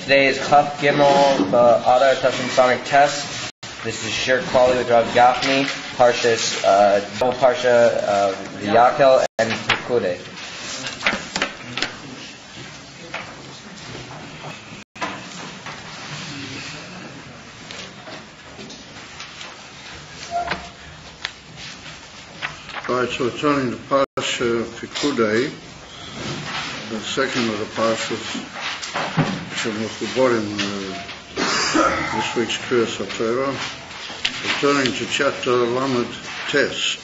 Today is Chaf Gimel, the Adar Tashim Sonic Test. This is Shir Quali with Rav Gafni, Parshas, double Parsha, VaYakhel and Pekudei. Right, so we're turning to Parsha Pekudei, the second of the Parshas which are Mechubor in this week's Kriyas HaTorah. We're turning to chapter Lamed Tes,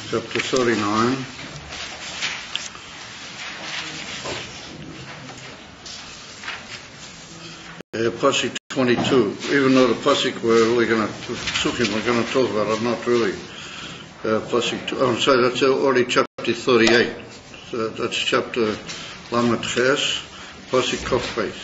chapter 39. Pasuk 22. Even though the Pasuk we're going to talk about, I'm not really. Pasuk 2. I'm sorry, that's already chapter 38. So that's chapter Lamed Tes, Pasuk Kof Beis.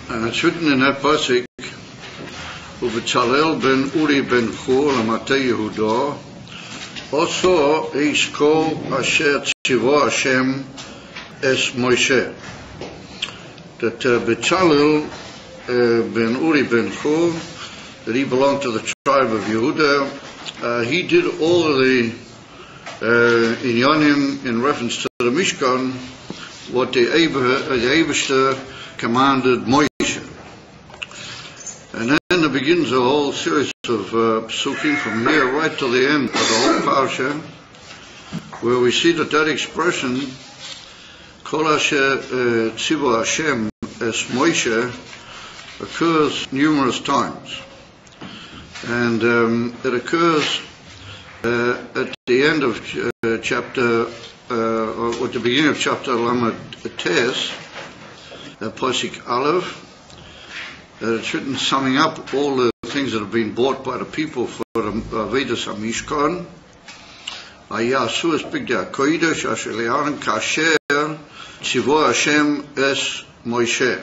And it's written in that Pasuk, Ubechalel ben Uri ben Chur Lamate Yehudah, Oso ish kol asher tzivo Hashem es Moshe. That Bechalel ben Uri ben Chur, that he belonged to the tribe of Yehudah, he did all of the inyanim in reference to the Mishkan, what the Eibishter commanded Moshe. And then there begins a whole series of psukim from here right to the end of the whole parsha, where we see that expression, Kol asher tzivo Hashem es Moshe, occurs numerous times. And it occurs at the end of chapter, or at the beginning of chapter Lamed Tes, Pasuk Aleph. It's written summing up all the things that have been bought by the people for the Vedas HaMishkan. Vayasu es Bigdei HaKodesh asher le'Aaron kasher tzivo Hashem es Moshe.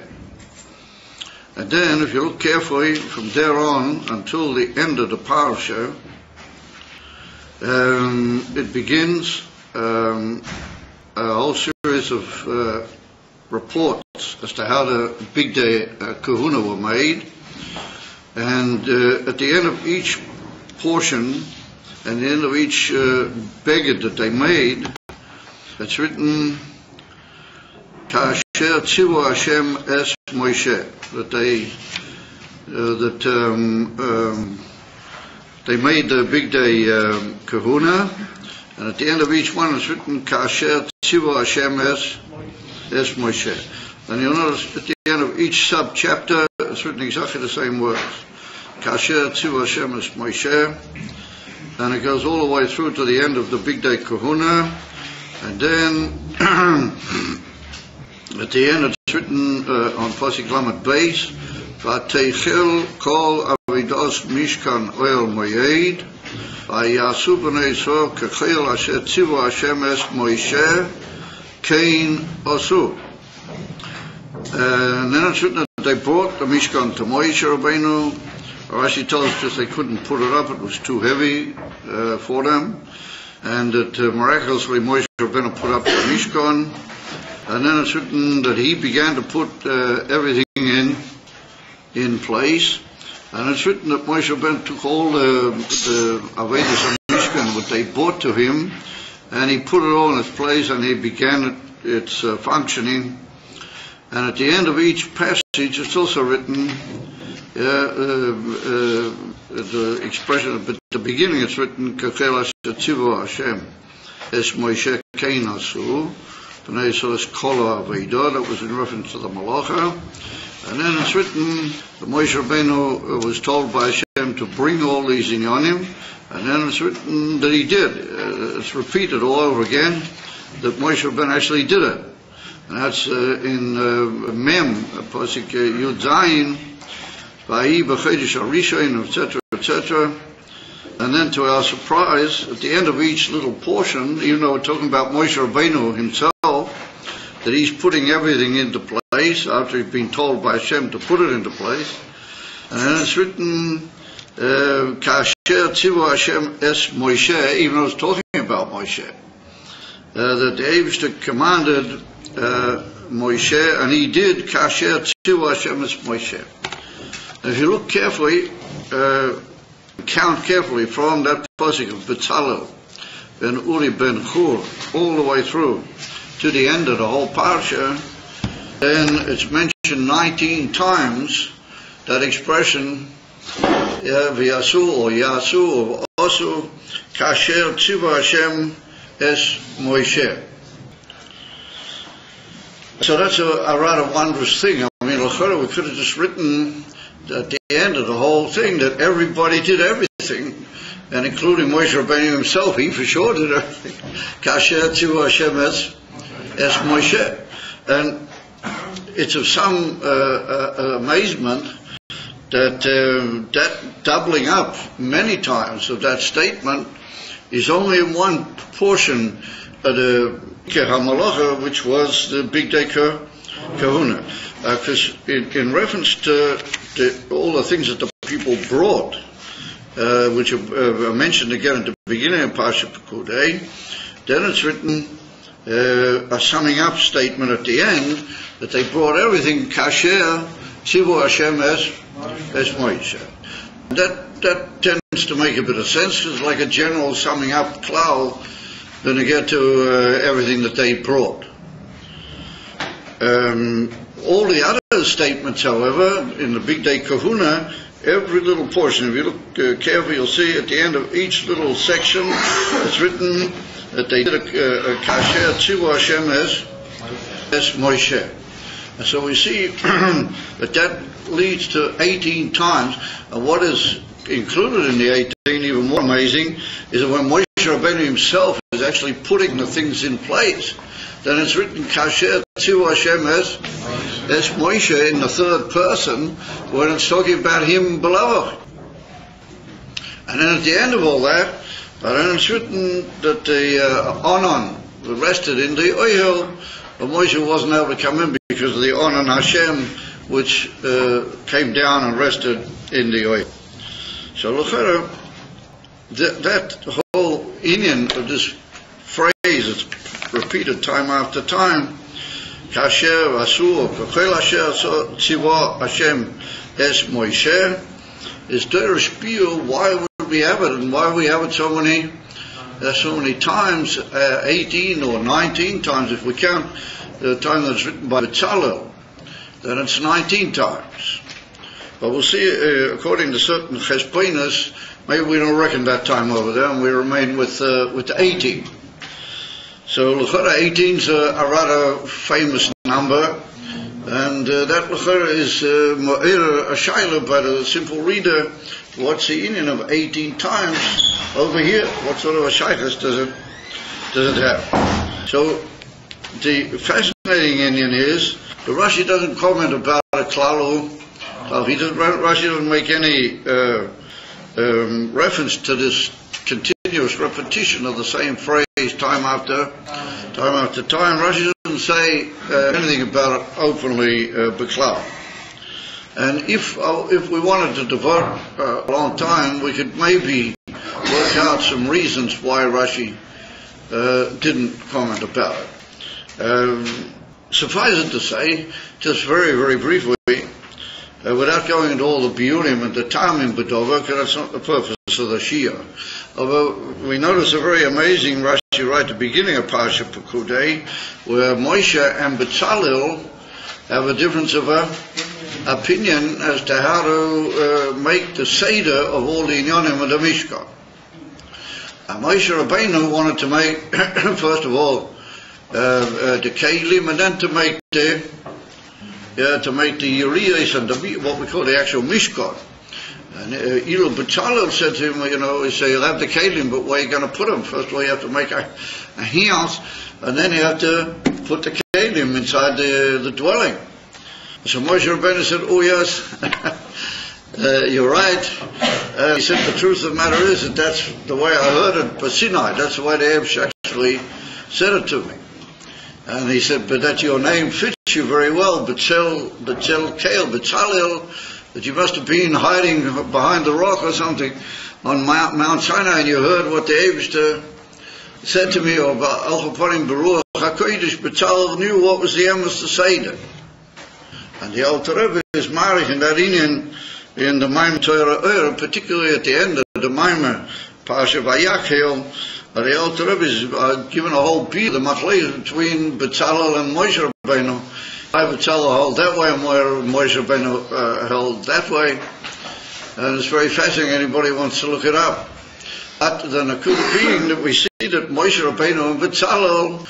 And then, if you look carefully from there on until the end of the parasha, it begins a whole series of reports as to how the Bigdei Kahuna were made. And at the end of each portion, and the end of each beged that they made, it's written, Kasher tzivo Hashem es Moshe, that they made the Bigdei Kahuna, and at the end of each one it's written Kasher tzivo Hashem es Moshe. And you'll notice at the end of each sub-chapter it's written exactly the same words, Kasher tzivo Hashem es Moshe, and it goes all the way through to the end of the Bigdei Kahuna, and then at the end it's written on Pasuk Lamed Beis, Vateichel kol avidos mishkan oil moyed, Vayasu b'nei Yisrael kechel asher tzivo Hashem es Moshe, Kain osu. And then it's written that they brought the Mishkan to Moshe Rabbeinu. Rashi tells us just they couldn't put it up; it was too heavy for them, and that miraculously Moshe Rabbeinu put up the Mishkan. And then it's written that he began to put everything in place. And it's written that Moshe Rabbeinu took all the Avedas HaMishkan, what they brought to him, and he put it all in its place, and he began its functioning. And at the end of each passage, it's also written, the expression at the beginning, it's written, Kachel asher tzivo Hashem es Moshe Kain asu. That was in reference to the Malacha. And then it's written that Moshe Rabbeinu was told by Hashem to bring all these inyanim, and then it's written that he did. It's repeated all over again that Moshe Rabbeinu actually did it. And that's in Mem, Pasuk Yud Zayin, Vayi b'chodesh harishon, etc., etc. And then to our surprise, at the end of each little portion, even though we're talking about Moshe Rabbeinu himself, that he's putting everything into place after he's been told by Hashem to put it into place. And then it's written Kasher Tzivu Hashem es Moshe, even though it's talking about Moshe, that the Eibishter commanded Moshe, and he did Kasher Tzivu Hashem es Moshe. If you look carefully, count carefully from that pasuk of Betzalel ben Uri ben Hur all the way through to the end of the whole parsha, then it's mentioned 19 times, that expression, V'yasu or Yasu or Osu Kasher Tzivu Hashem es Moshe. So that's a rather wondrous thing. I mean, we could have just written at the end of the whole thing that everybody did everything, and including Moshe Rabbeinu himself, he for sure did everything. Kasher Tzivu Hashem es Moshe. And it's of some amazement that that doubling up many times of that statement is only in one portion of the HaMalacha, which was the Big Day Kahuna. Because in reference to all the things that the people brought, which are mentioned again at the beginning of VaYakhel Pekudei, then it's written a summing up statement at the end that they brought everything Kasher Tzivu Hashem es Moshe. That tends to make a bit of sense, because it's like a general summing up cloud, then you get to everything that they brought. All the other statements, however, in the Big Day Kahuna, every little portion, if you look carefully, you'll see at the end of each little section, it's written that they did a Kasher Tzivu Hashem es Moshe. And so we see that leads to 18 times. And what is included in the 18, even more amazing, is that when Moshe Rabbeinu himself is actually putting the things in place, then it's written Kasher Tzivu Hashem es Moshe in the third person, when it's talking about him below. And then at the end of all that, then it's written that the Onan rested in the Ohel, but Moshe wasn't able to come in because of the Onan Hashem, which came down and rested in the Ohel. So look, that whole inyan of this phrase, it's repeated time after time, Kasher Asur V'chol Asher Tzivu Hashem es Moshe, is Derish Biur. Why would we have it, and why we have it so many times, 18 or 19 times if we count the time that's written by Betzalel, then it's 19 times. But we'll see, according to certain cheshbonos, maybe we don't reckon that time over there, and we remain with the 18. So l'chora 18 is a rather famous number, and that l'chora is a shayla by the simple reader. What's the inyan of 18 times over here? What sort of a shaykhs does it have? So the fascinating inyan is the Rashi doesn't comment about a klalu. Rashi doesn't make any reference to this continuous repetition of the same phrase time after time. Rashi doesn't say anything about it openly, Beklal. And if we wanted to devote a long time, we could maybe work out some reasons why Rashi didn't comment about it. Suffice it to say, just very, very briefly, without going into all the biurim and the tamim b'dover, because that's not the purpose of the Shia. Although we notice a very amazing Rashi right at the beginning of VaYakhel Pekudei, where Moshe and Betzalel have a difference of opinion as to how to make the seder of all the inyanim of the Mishkan. And Moshe Rabbeinu wanted to make, first of all, the kelim, and then to make the Urias and what we call the actual Mishkan. And Elo Betzalel said to him, he said, you'll have the kelim, but where are you going to put them? First of all, you have to make a house, and then you have to put the kelim inside the dwelling. So Moshe Rabbeinu said, oh yes, you're right. He said, the truth of the matter is that that's the way I heard it by Sinai. That's the way the Absh actually said it to me. And he said, but that your name fits you very well, Betzalel, that you must have been hiding behind the rock or something on Mount Sinai, and you heard what the Eibishter said to me, or Al-Chaparim Baruch HaKodesh B'Tzalel knew what was the Emes to say then. And the Alter Rebbe is married in that Inyan in the Maimon Torah, particularly at the end of the Maimon Parsha VaYakhel. The Alter Rebbe is given a whole beat, the machlekes between B'Tzalel and Moshe Rabbeinu. B'Tzalel held that way, and Moshe Rabbeinu held that way. And it's very fascinating. Anybody wants to look it up. But the Nakuda being that we see that Moshe Rabbeinu and B'Tzalel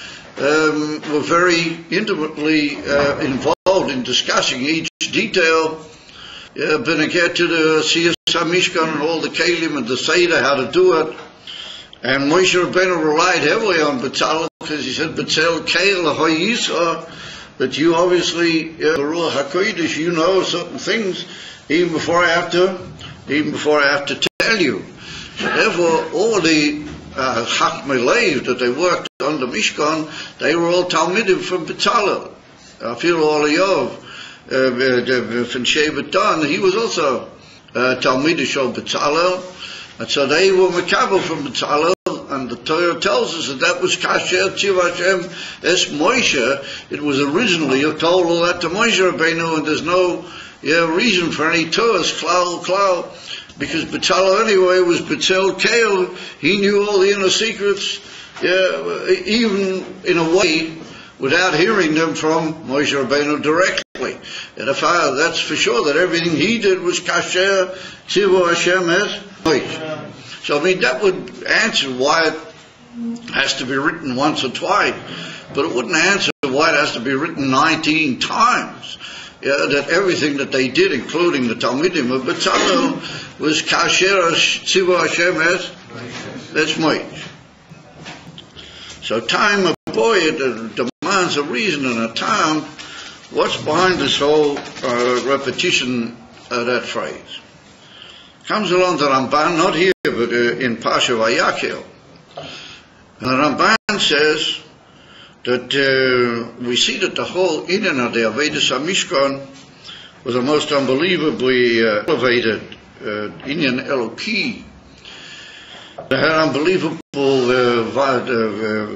were very intimately involved in discussing each detail, beneged to the Siyas HaMishkan and all the Kalim and the Seder, how to do it. And Moshe Rabbeinu relied heavily on B'Tzalel because he said, B'Tzalel Keil HaYisa, that you obviously, Baruch HaKodesh, you know certain things even before I have to tell you. So therefore, all the Chachmei Lev that they worked on the Mishkan, they were all Talmidim from B'Tzalel. Afil Oliyov from Shevet Dan, he was also Talmidish of B'Tzalel, and so they were Mekabel from B'Tzalel. And the Torah tells us that was Kasher Tziv Hashem Es Moshe. It was originally told all that to Moshe Rabbeinu, and there's no reason for any Torahs, Klal, because B'Tzalel anyway was B'Tzel Keil. He knew all the inner secrets, even in a way, without hearing them from Moshe Rabbeinu directly. And that's for sure, that everything he did was Kasher Tziv Hashem Es Moshe. So, I mean, that would answer why it has to be written once or twice, but it wouldn't answer why it has to be written 19 times. That everything that they did, including the Talmidim of B'Tzalel, was Kasher Tzivu Hashem Es Moshe. So, time of boy, it demands a reason and a time. What's behind this whole repetition of that phrase? Comes along the Ramban, not here, but in Parsha VaYakhel. And the Ramban says that we see that the whole Inyan of the Avedis HaMishkan was a most unbelievably elevated Inyan Eloki. They had unbelievable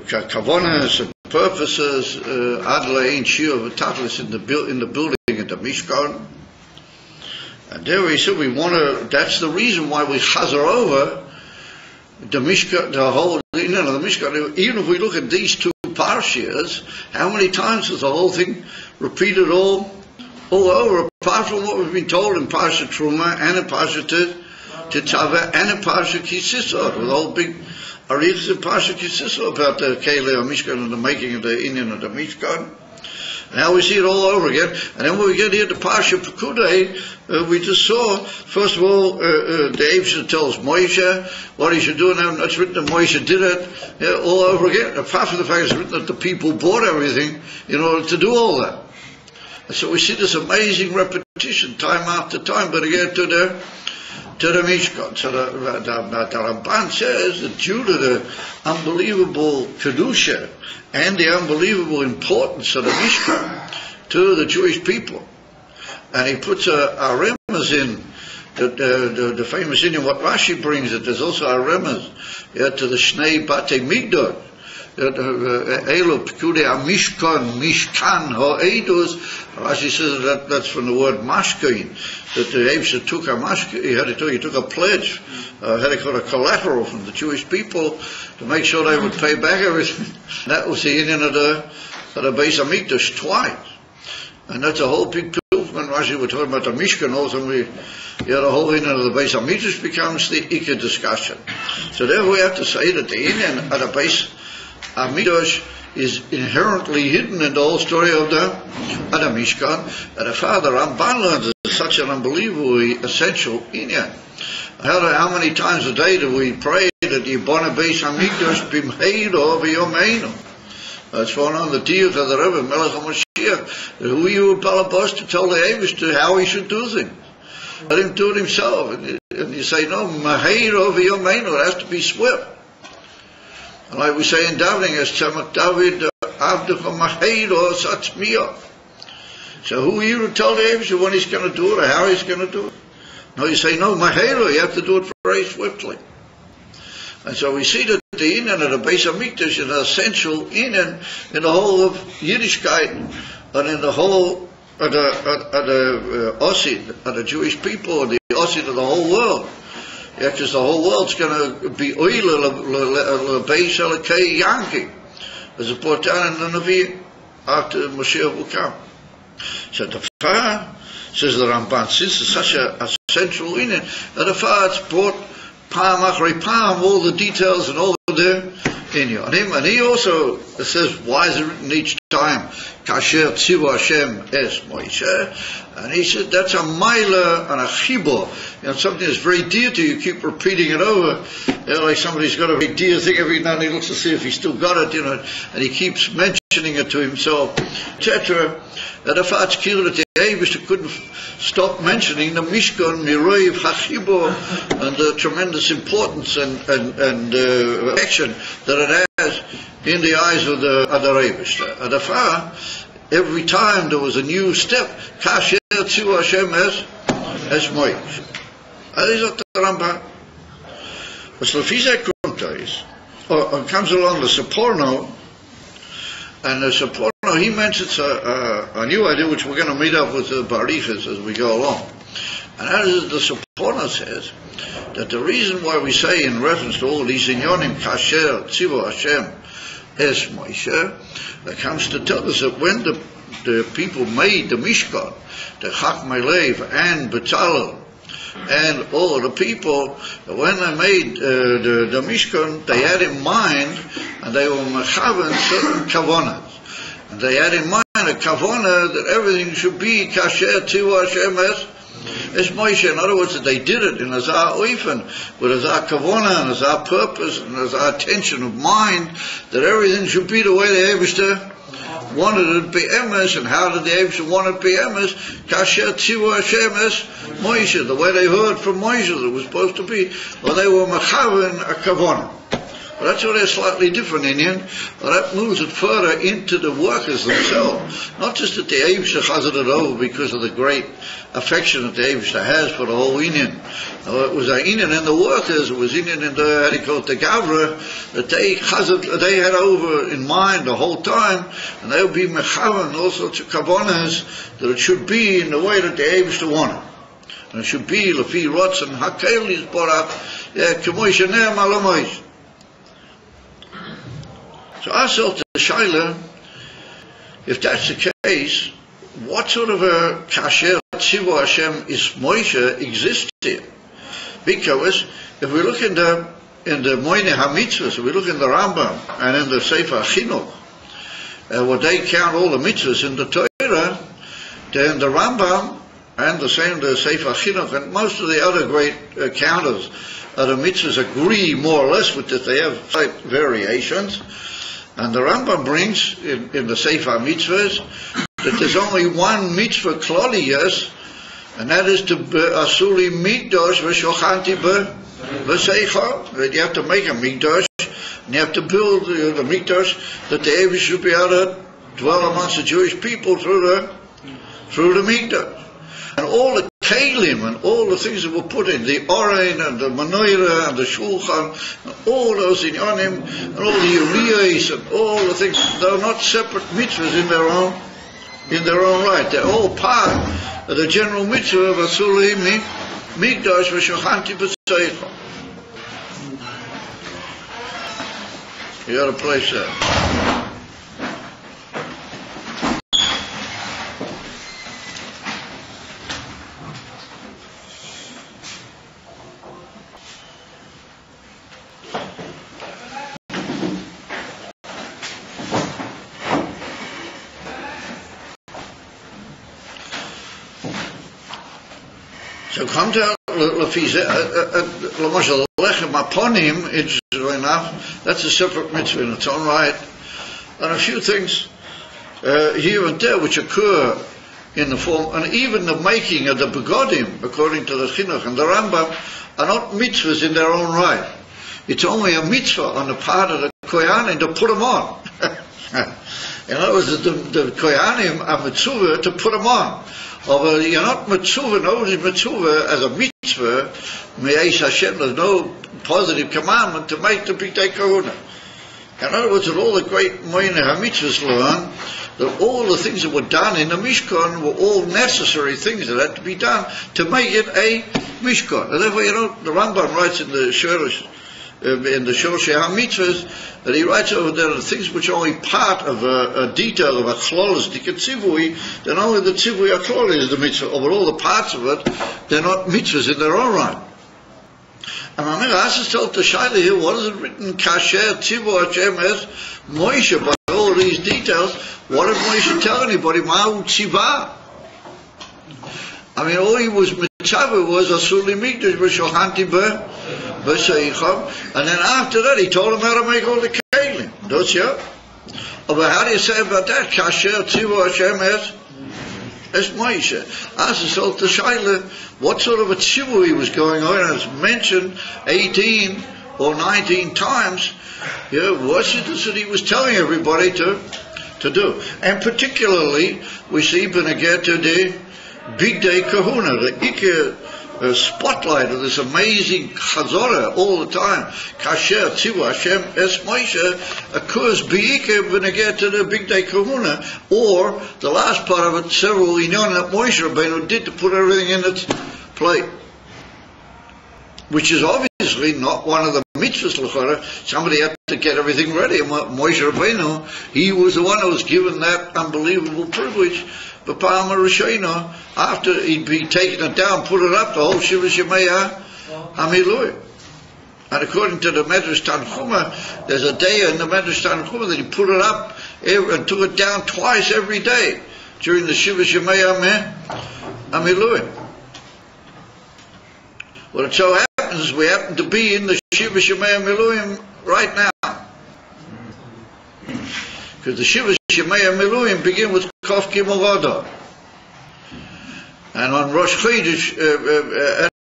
kavanas and purposes, Adar Ein Shir V'Tachlis in the building of the Mishkan. And there we said that's the reason why we chazer over the Mishkan, the whole Inyan of the Mishkan. Even if we look at these two parshas, how many times is the whole thing repeated all over, apart from what we've been told in Parsha Truma and in Parsha Tetzaveh and in Parsha Kisisot, with all big arichs in Parsha Kisisot about the Keilei Mishkan and the making of the Inyan of the Mishkan. Now we see it all over again. And then when we get here to Parsha Pekudei, we just saw, first of all, the Eibishter tells Moshe what he should do, and it's written that Moshe did it all over again. Apart from the fact it's written that the people bought everything in order to do all that. And so we see this amazing repetition time after time, but again to the Mishkan. So the Ramban says that due to the unbelievable Kedusha and the unbelievable importance of the Mishkan to the Jewish people, and he puts a remez in the famous Inyan, what Rashi brings, that there's also a remez to the Shnei Batei Migdor, VaYakhel Pekudei Mishkan Ha'edus. Rashi says that's from the word mashkin, that the Eibishter took a mashkin, he took a pledge, had a collateral from the Jewish people to make sure they would pay back everything. That was the Inyan of the Beis HaMikdash twice. And that's a whole big proof. When Rashi were talking about the Mishkan also, the whole Inyan of the Beis HaMikdash becomes the Ikka discussion. So therefore we have to say that the Inyan of the Beis HaMikdash is inherently hidden in the whole story of the Mishkan. And the Father Ramban learns is such an unbelievably essential Inyan. How many times a day do we pray that Yibona Beis HaMikdash b'mheiro v'yomeinu? That's one on the Tiyuch of the Rebbe, Melech HaMashiach. Who are you, Balabos, to tell the Eibishter how he should do things? Let him do it himself. And you say, no, Maheiro v'yomeinu, it has to be swift. And like we say in davening, as Tzamak David, Avdecha Maheiro Satzmiya. So who are you to tell the Eibishter when he's going to do it or how he's going to do it? No, you say, no, Mahelo, you have to do it very swiftly. And so we see that the Inyan of the Beis HaMikdash is an essential Inyan in the whole of Yiddishkeit and in the whole of the Osid, of the Jewish people, and the Osid of the whole world. Yeah, because the whole world's going to be Oile Beis Elokei Yanki, as it's brought down in the Navi after Moshiach will come. So the far, says the Ramban, since it's such a central Inyan, and the far it's brought Pam Achri Pam, all the details and all the Inyan. And he also says, why is it written each time, Kasher Tzivu Hashem Es Moshe? And he said, that's a Maila and a Chibor. You know, something that's very dear to you, you keep repeating it over. You know, like somebody's got a big dear thing every now and he looks to see if he still got it, you know, and he keeps mentioning it to himself, etc. And if it's clear that the Eibishter couldn't stop mentioning the Mishkan, Miroiv, Hachibor, and the tremendous importance and action that it has in the eyes of the Eibishter. And every time there was a new step, Kasher Tzivu Hashem Es Moshe. And these are the Ramban. But Lefizeh Kuntais, or comes along the Saporno, and the Saporno, he mentions a new idea which we're going to meet up with the Barichas as we go along. And that is, the Saporno says that the reason why we say in reference to all these inyonim, Kasher Tzivu Hashem Es Moshe, that comes to tell us that when the people made the Mishkan, the Chachmei Lev and Betzalel, and all the people, when they made the Mishkan, they had in mind, and they were mechaven certain kavonas. And they had in mind a kavona that everything should be Kasher Tzivu Hashem Es Moshe. In other words, that they did it in Azar Oifen, with Azar kavona and Azar purpose and Azar attention of mind, that everything should be the way the Eibishter wanted it to be emes. And how did the Eibishter want it to be emes? Kasher Tzivu Hashem Es Moshe, the way they heard from Moshe that it was supposed to be. Well, they were mechaven a kavona. Well, that's where they're slightly different Indian. Well, that moves it further into the workers themselves. Not just that the Eibishter chazed it over because of the great affection that the Eibishter has for the whole Indian. It was an Indian in the workers, it was Indian in the, how do you call it, the Gavra, that they had over in mind the whole time, and they would be mechavan, all sorts of kavonas, that it should be in the way that the Eibishter wanted. And it should be, lefi rotzen, hakel is borach, k'moy shener malamoish. So ourselves, the Shaila, if that's the case, what sort of a Kasher Tzivu Hashem Es Moshe exists here? Because if we look in the Moine HaMitzvahs, if we look in the Rambam and in the Sefer Chinuch, where they count all the mitzvahs in the Torah, then the Rambam and the Sefer Chinuch and most of the other great counters of the mitzvahs agree more or less with that. They have slight variations. And the Rambam brings in the Sefer Mitzvahs that there's only one mitzvah kloliyas, and that is to asuli mikdash v'shochanti v'seicha. That you have to make a mikdash, and you have to build the mikdash that the Eibishter should be able to dwell amongst the Jewish people through the mikdash. And all the kalim and all the things that were put in, the orein and the menorah and the shulchan, and all those inyanim, and all the uriyas and all the things, they're not separate mitzvahs in their own right. They're all part of the general mitzvah of asuli mikdash v'shochanti b'seicha. You got to place that. So come to Lefizeh, Lamashal Lechem Aponim, interestingly enough, that's a separate mitzvah in its own right. And a few things here and there which occur in the form, and even the making of the begodim, according to the Chinuch and the Rambam, are not mitzvahs in their own right. It's only a mitzvah on the part of the Kohanim to put them on. In other words, the Kohanim are mitzvah to put them on. Although you're not mitzvah, nobody's mitzvah as a mitzvah, me'esh Hashem, there's no positive commandment to make the Bigdei Kahuna. In other words, that all the great Moine HaMitzvahs learn, that all the things that were done in the Mishkan were all necessary things that had to be done to make it a Mishkan. And therefore, the Rambam writes in the Shorosh HaMitzvahs, that he writes over there the things which are only part of a detail of a chlolos tzivui, then only the tzivui achlol is the mitzvah. Over all the parts of it, they're not mitzvahs in their own right. And Amir Asas told the Shaila here, what is it written? Kasher Tzivu Hashem es Moshe. By all these details, what did Moshe tell anybody? Ma'u Tzivah. I mean, all he was mitzvah was Asuli Mikdash B'Shohanti B'Seicham, and then after that he told him how to make all the kelim. Don't you? But how do you say about that? Kasher Tzivu Hashem es Moshe. Asas told the Shaila, what sort of a tzivui was going on? It's mentioned 18 or 19 times. What is it that he was telling everybody to do? And particularly, we see Beneget to the Bigdei Kahuna, the Ike spotlight of this amazing Chazorah all the time. Kasher Tzivu Hashem es Moshe occurs Beike Beneget to the Bigdei Kahuna, or the last part of it, several inyon that Moshe Rabbeinu did to put everything in its place, which is obviously not one of the mitzvahs l'chora. Somebody had to get everything ready, and Moshe Rabbeinu, he was the one who was given that unbelievable privilege. But Palma Rishona, after he'd be taken it down, put it up, the whole Shiva Shemaya Amilui. And according to the Medrash Tanchuma, there's a day in the Medrash Tanchuma that he put it up and took it down twice every day during the Shiva Shemaya Amilui. Well, it so happens we happen to be in the Shiva Shemaya Miluim right now. Because the Shiva Shemaya Miluim begin with Kof Gimel Adar. And on Rosh Chodesh,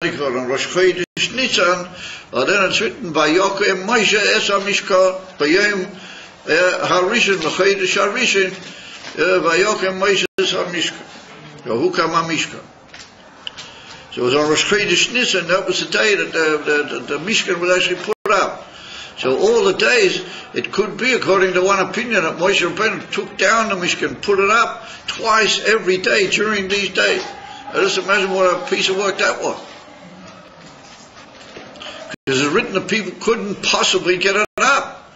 on Rosh Chodesh Nisan, then it's written, VaYakhel Moshe es HaMishkan, B'yom HaRishon, L'Chodesh HaRishon, VaYakhel Moshe es HaMishkan, Hukam HaMishkan. So it was on Rosh Chodesh Nisan, that was the day that the Mishkan was actually put up. So all the days, it could be, according to one opinion, that Moshe Rabbeinu took down the Mishkan, put it up twice every day during these days. Now just imagine what a piece of work that was. Because it's written that people couldn't possibly get it up.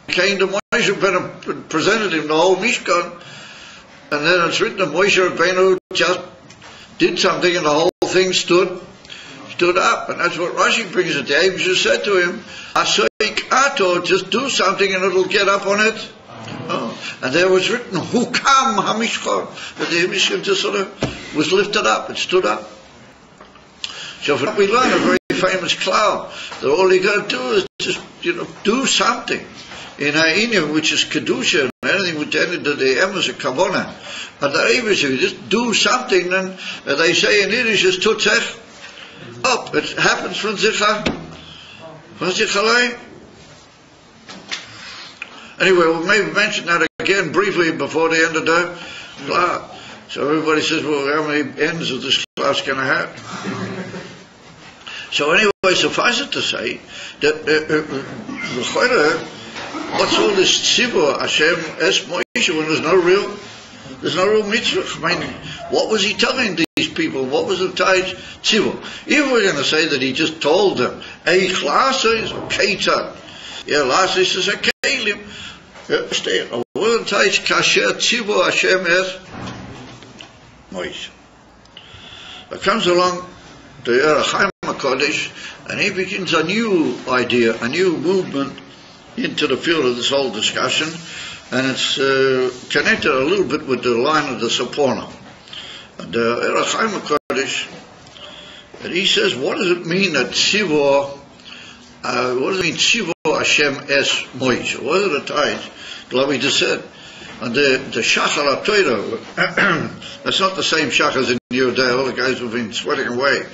He came to Moshe Rabbeinu and presented him the whole Mishkan, and then it's written that Moshe Rabbeinu just did something and the whole thing stood up. And that's what Rashi brings it. The angel said to him, Asoik Ato, just do something and it'll get up on it. Oh. And there was written, Hukam HaMishkan, that the Mishkan just sort of was lifted up, it stood up. So from that we learn a very famous cloud, that all you got to do is just, do something. In Ha'inyan, which is Kedusha, and anything with any to the Emes of Kavona. And the Rebbe, if you just do something, then they say in Yiddish, is Tutzech. Up. It happens from Zichalei. Anyway, we'll maybe mention that again briefly before the end of the class. So everybody says, well, how many ends is this class going to have? So anyway, suffice it to say that what's all this Tzivu Hashem es Moshe when there's no real mitzvah? I mean, what was he telling these people? What was the Taj Tzivu? If we're going to say that he just told them, Eich Lasis or Keita, Lasis is a Kelim, stay. Well, the Taj Kasher Tzivu Hashem es Moshe. It comes along the Yerachim HaKodesh, and he begins a new idea, a new movement into the field of this whole discussion, and it's connected a little bit with the line of the Soporno. And Yerachim HaKodesh, and he says, what does it mean that Tzivu, what does it mean Tzivu Hashem es Moshe? What are the ties? Like we just said. And the Shachar HaTorah, that's not the same Shach as in your day. All the guys who've been sweating away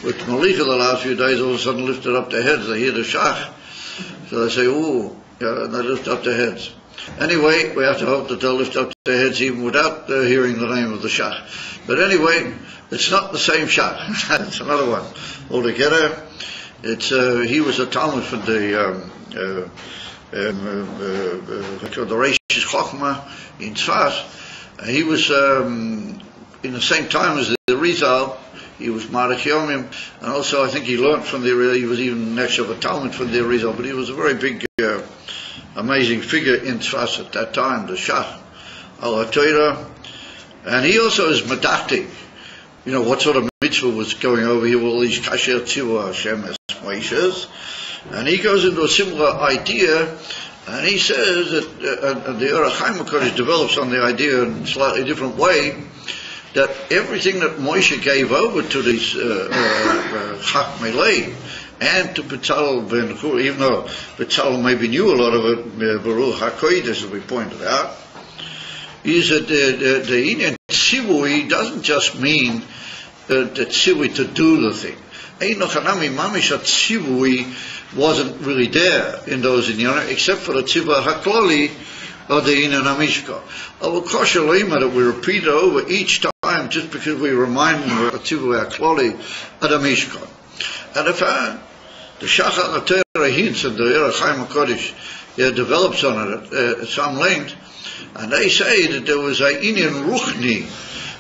with Malika the last few days all of a sudden lifted up their heads. They hear the Shach. So they say, ooh, and they lift up their heads. Anyway, we have to hope that they'll lift up their heads even without hearing the name of the Shach. But anyway, it's not the same Shach. It's another one altogether. It's he was a Talmud for the Reish Chochmah in Tzfas. He was in the same time as the Rizal. He was Marek Yomim, and also I think he learned from the Rizal. He was even next of a Talmud from the Rizal, but he was a very big, amazing figure in Tzfas at that time, the Shach al-Torah. And he also is medactic. You know, what sort of mitzvah was going over here, all these kasher tzivah Hashem es Moshes. And he goes into a similar idea, and he says that, and the Orach Chaim HaKadosh develops on the idea in a slightly different way, that everything that Moshe gave over to these Chachmei Lev and to Betzalel ben Chur, even though Betzalel maybe knew a lot of it, Baruch HaKodesh, as we pointed out, is that the Inyan Tzivui doesn't just mean the Tzivui to do the thing. Eino Chanami Mamish Tzivui wasn't really there in those Inyanim, except for the Tzivah HaKloli of the Inyan HaMishkan. Our Kosher Lema that we repeat it over each time just because we remind them of the Tzivah HaKloli of the Mishkan. And if the Shach al-Torah hints and the Orach Chaim HaKadosh develops on it at some length, and they say that there was a Inyan Ruchni,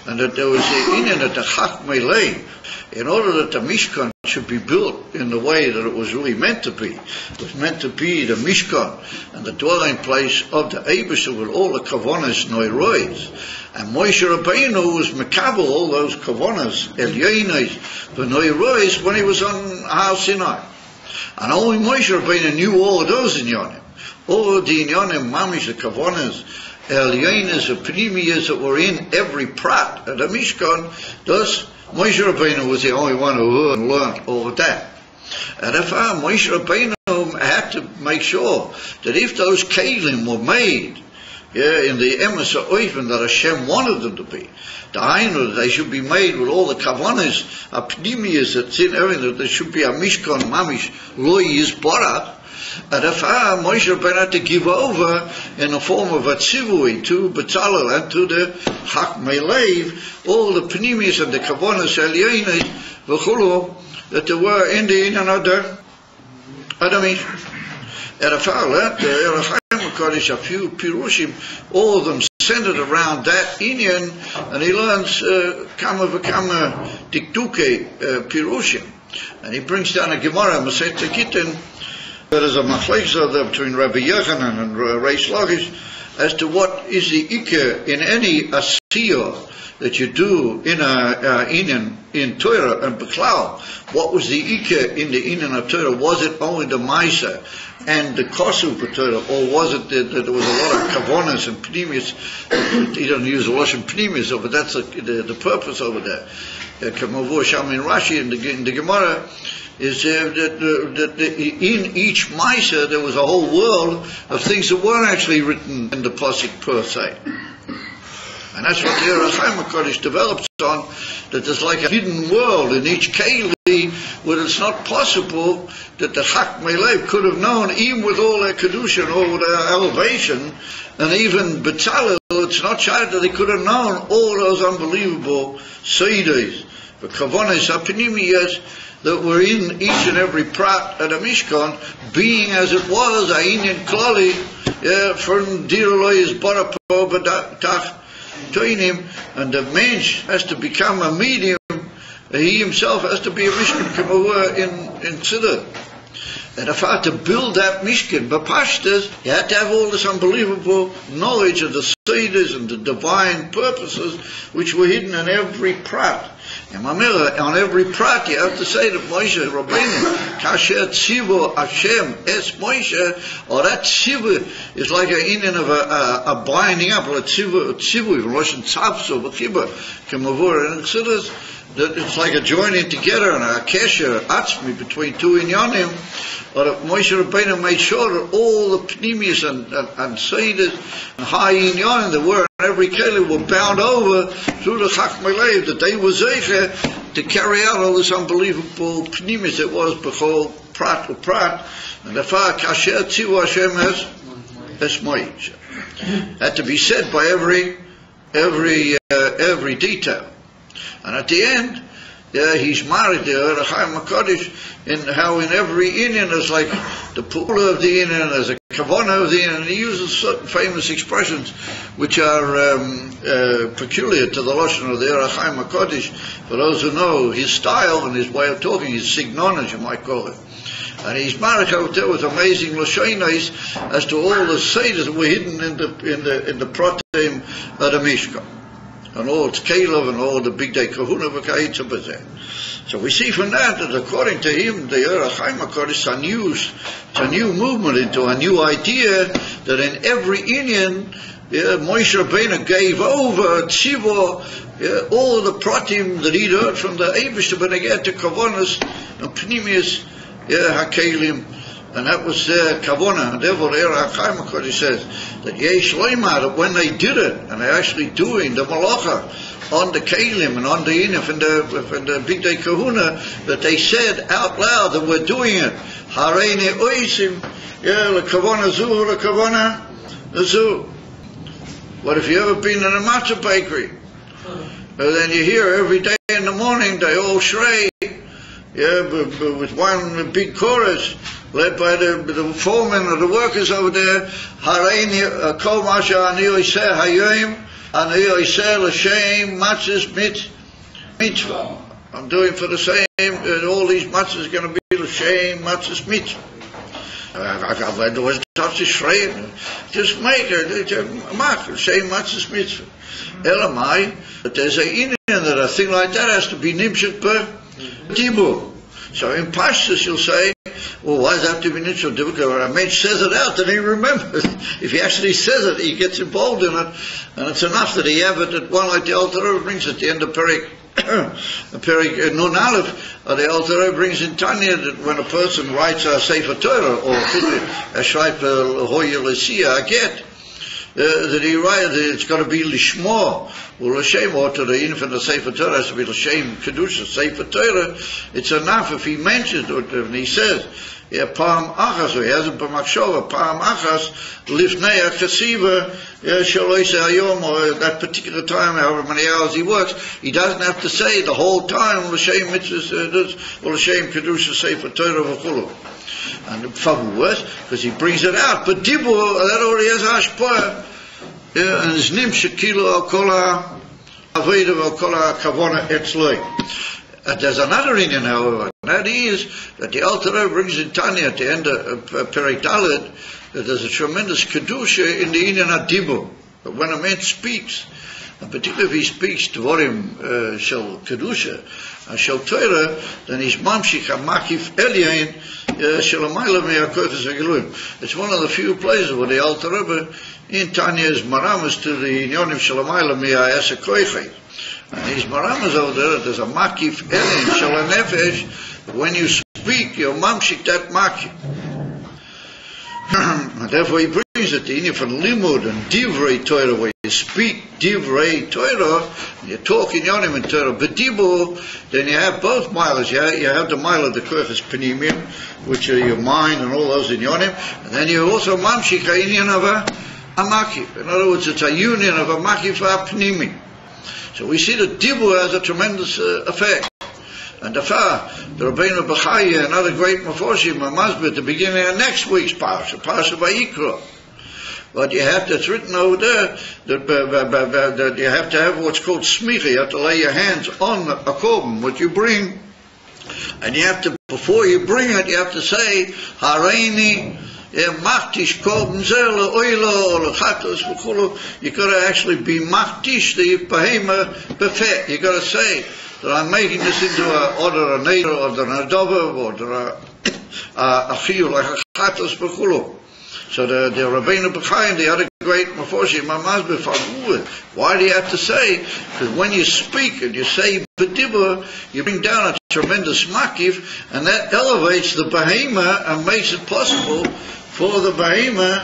and that there was a Inyan at the Chachmei Lev, in order that the Mishkan should be built in the way that it was really meant to be. It was meant to be the Mishkan and the dwelling place of the Eibusha with all the Kavonas Noirois. And Moshe Rabbeinu was Mekabel all those Kavonas, Elyonis, the Noirois, when he was on Har Sinai. And only Moshe Rabbeinu knew all of those Inyanim. All of the Inyanim, Mamish, the Kavonas, Elyonis, the Pnimiyas that were in every prat of the Mishkan, thus Moshe Rabbeinu was the only one who heard and learned all of that. And therefore, Moshe Rabbeinu had to make sure that if those kelim were made in the emes ha'oifen that Hashem wanted them to be, the Hainu, they should be made with all the kavanas, apnimias that's in everything, that there should be a mishkan mamish lo yizbarach. And therefore, Moshe Rabbeinu had to give over in the form of a tzivui to Betzalel and to the Chachmei Lev all the pnimius and the kavonas elyonis v'chulu that there were in the Inyan Adar. Adamish. And therefore, the Orach Chaim HaKadosh, a few pirushim, all of them centered around that Inyan, and he learns kama v'kama dikduke pirushim, and he brings down a Gemara, Masechet Gittin. There is a machlekes there between Rabbi Yochanan and Reish Lakish as to what is the ikar in any asiyah that you do in in Torah and Bechlal. What was the ikar in the Inyan of Torah? Was it only the Maisa and the Kosu for Torah, or was it that there was a lot of kavonas and pnimius? He doesn't use the Lashon pnimius, but that's the purpose over there. Kamavur Shamin Rashi in the Gemara is that in each Maisa there was a whole world of things that weren't actually written in the Pasuk per se. And that's what the Orach Chaim HaKadosh develops on, that there's like a hidden world in each Keli where it's not possible that the Chachmei Lev could have known, even with all their Kedusha and all their elevation, and even Betzalel, it's not shy that they could have known all those unbelievable Seides, the Kavonis, Apinimiyas, that were in each and every prat at a Mishkan, being as it was, a Inyan Klali, from Diroloy's Barapo Badach Toinim, and the mensch has to become a medium, he himself has to be a Mishkan, Kamawah in Siddur. And if I had to build that Mishkan, Bapashtas, you had to have all this unbelievable knowledge of the Seides and the divine purposes which were hidden in every prat. And Mamela, on every prat you have to say that Moshe Rabbeinu, Kasher Tzivu Hashem Es Moshe, or that Tzivu is like an Inyan of a binding up, or a Tzivu, Loshen Tzavso, B'chibah, Kemavur, and Chassidus, that it's like a joining together and a kesher, atzmi, between two inyanim, or that Moshe Rabbeinu made sure that all the pnimius and seidas and high inyanim that were in every keli were bound over through the Chachmei Lev, that they were zeicher to carry out all this unbelievable pnimius that was b'chol prat, and the far kasher tzivu Hashem es Moshe. had to be said by every detail. And at the end, he's married the Orach Chaim HaKadosh, in how in every Inyan there's like the Pula of the Inyan, there's a Kavanah of the Inyan, and he uses certain famous expressions which are peculiar to the Lashon of the Orach Chaim HaKadosh. For those who know his style and his way of talking, his signon, as you might call it. And he's married out there with amazing Lashonos as to all the Seder that were hidden in the Pratim of the Mishkan. And all its Caleb and all the big day Kahuna v'Kayitza b'zeh. So we see from that according to him, the Orach Chaim HaKadosh it's a new movement into a new idea that in every Inyan, Moshe Rabbeinu gave over Tzivo, all the pratim that he'd heard from the Eibishter, but again to Kavonas and Pnimius HaKelim. And that was their kavanah, and therefore the Orach Chaim HaKadosh says that Yesh Leimah, that when they did it, and they're actually doing the malacha on the kelim and on the inif and the big day kahuna, that they said out loud that we're doing it. Hareini oisim, the kavanah zu, the kavanah zu. What if you ever been in a matzah bakery? Then you hear every day in the morning they all shrei, with one big chorus, led by the foreman or the workers over there. Hareini kol masha ani oiseh hayom ani oiseh l'shem matzahs mitzvah. I'm doing for the same. All these matzahs are going to be l'shem matzahs mitzvah. There was such a shrei. Just make it. Mark l'shem matzahs mitzvah. Elamai, but there's a inyan that a thing like that has to be nimshut per dibur. So in Pashtus you'll say, well, why does it have to be nimshut dibur? A man says it out and he remembers. If he actually says it, he gets involved in it, and it's enough that he have it at one, like the Alter Rebbe brings at the end of Perik Nun Aleph, the Alter Rebbe brings in Tanya that when a person writes a Sefer Torah or a Shreip Hoya Lesia, a get, that he writes, it's got to be Lishmo, or L'Shem, or to the infant of Sefer Torah has to be L'Shem Kedusha, Sefer Torah. It's enough if he mentions it, and he says, Pam Achas, or he has it B'Makshova, Pam Achas, Lifnei HaChasiva, Shaloise Hayom, or that particular time, however many hours he works, he doesn't have to say the whole time, L'Shem Mitzvah, or L'Shem Kedusha, Sefer Torah, V'chulu. And worse, because he brings it out. But Dibur, that already has Hashpah. And his nim shekilo al kola aveda al kola kavona etzloi. There's another Inyan, however, and that is that the Alter Rebbe brings in Tanya at the end of Perek Dalet that there's a tremendous kedusha in the Inyan Dibur. But when a man speaks, and particularly if he speaks Dvorim shel kedusha and shel Torah, then he's mamshich hamakif elyain shel amayla me'akoyches v'geluim. It's one of the few places where the Alter Rebbe in Tanya is maramas to the inyonim shel amayla me'ayas koyches. And he's maramas over there. There's a makif elyain shel nefesh. When you speak, you're mamshich that makif. And therefore he brings it in from limud and divrei Torah, where you speak divrei Torah, and you talk in yonim and Torah. But dibur, then you have both milas. You have the mila, the koyches penimim, which are your mind and all those in yonim, and then you also mamshich ha'inyan of a makif. In other words, it's a union of a makif ha'pnimi. So we see that dibur has a tremendous effect. And the Rabbeinu Bechaya and other great Meforshim Masbet at the beginning of next week's Parsha VaYikra. But you have to, it's written over there that you have to have what's called smicha. You have to lay your hands on a korban, what you bring, and you have to, before you bring it, you have to say Hareini Machtish korban zeh le'oilo le'chatos v'chulu. You got to actually be machtish the behema befet. You got to say that I'm making this into a neder or the nadova or a chiyuv like a chatos b'chulu. So the Rabbeinu Bechai and the other great Meforshim Masbet, why do you have to say? Because when you speak and you say b'dibur, you bring down a tremendous makif, and that elevates the behema and makes it possible for the behema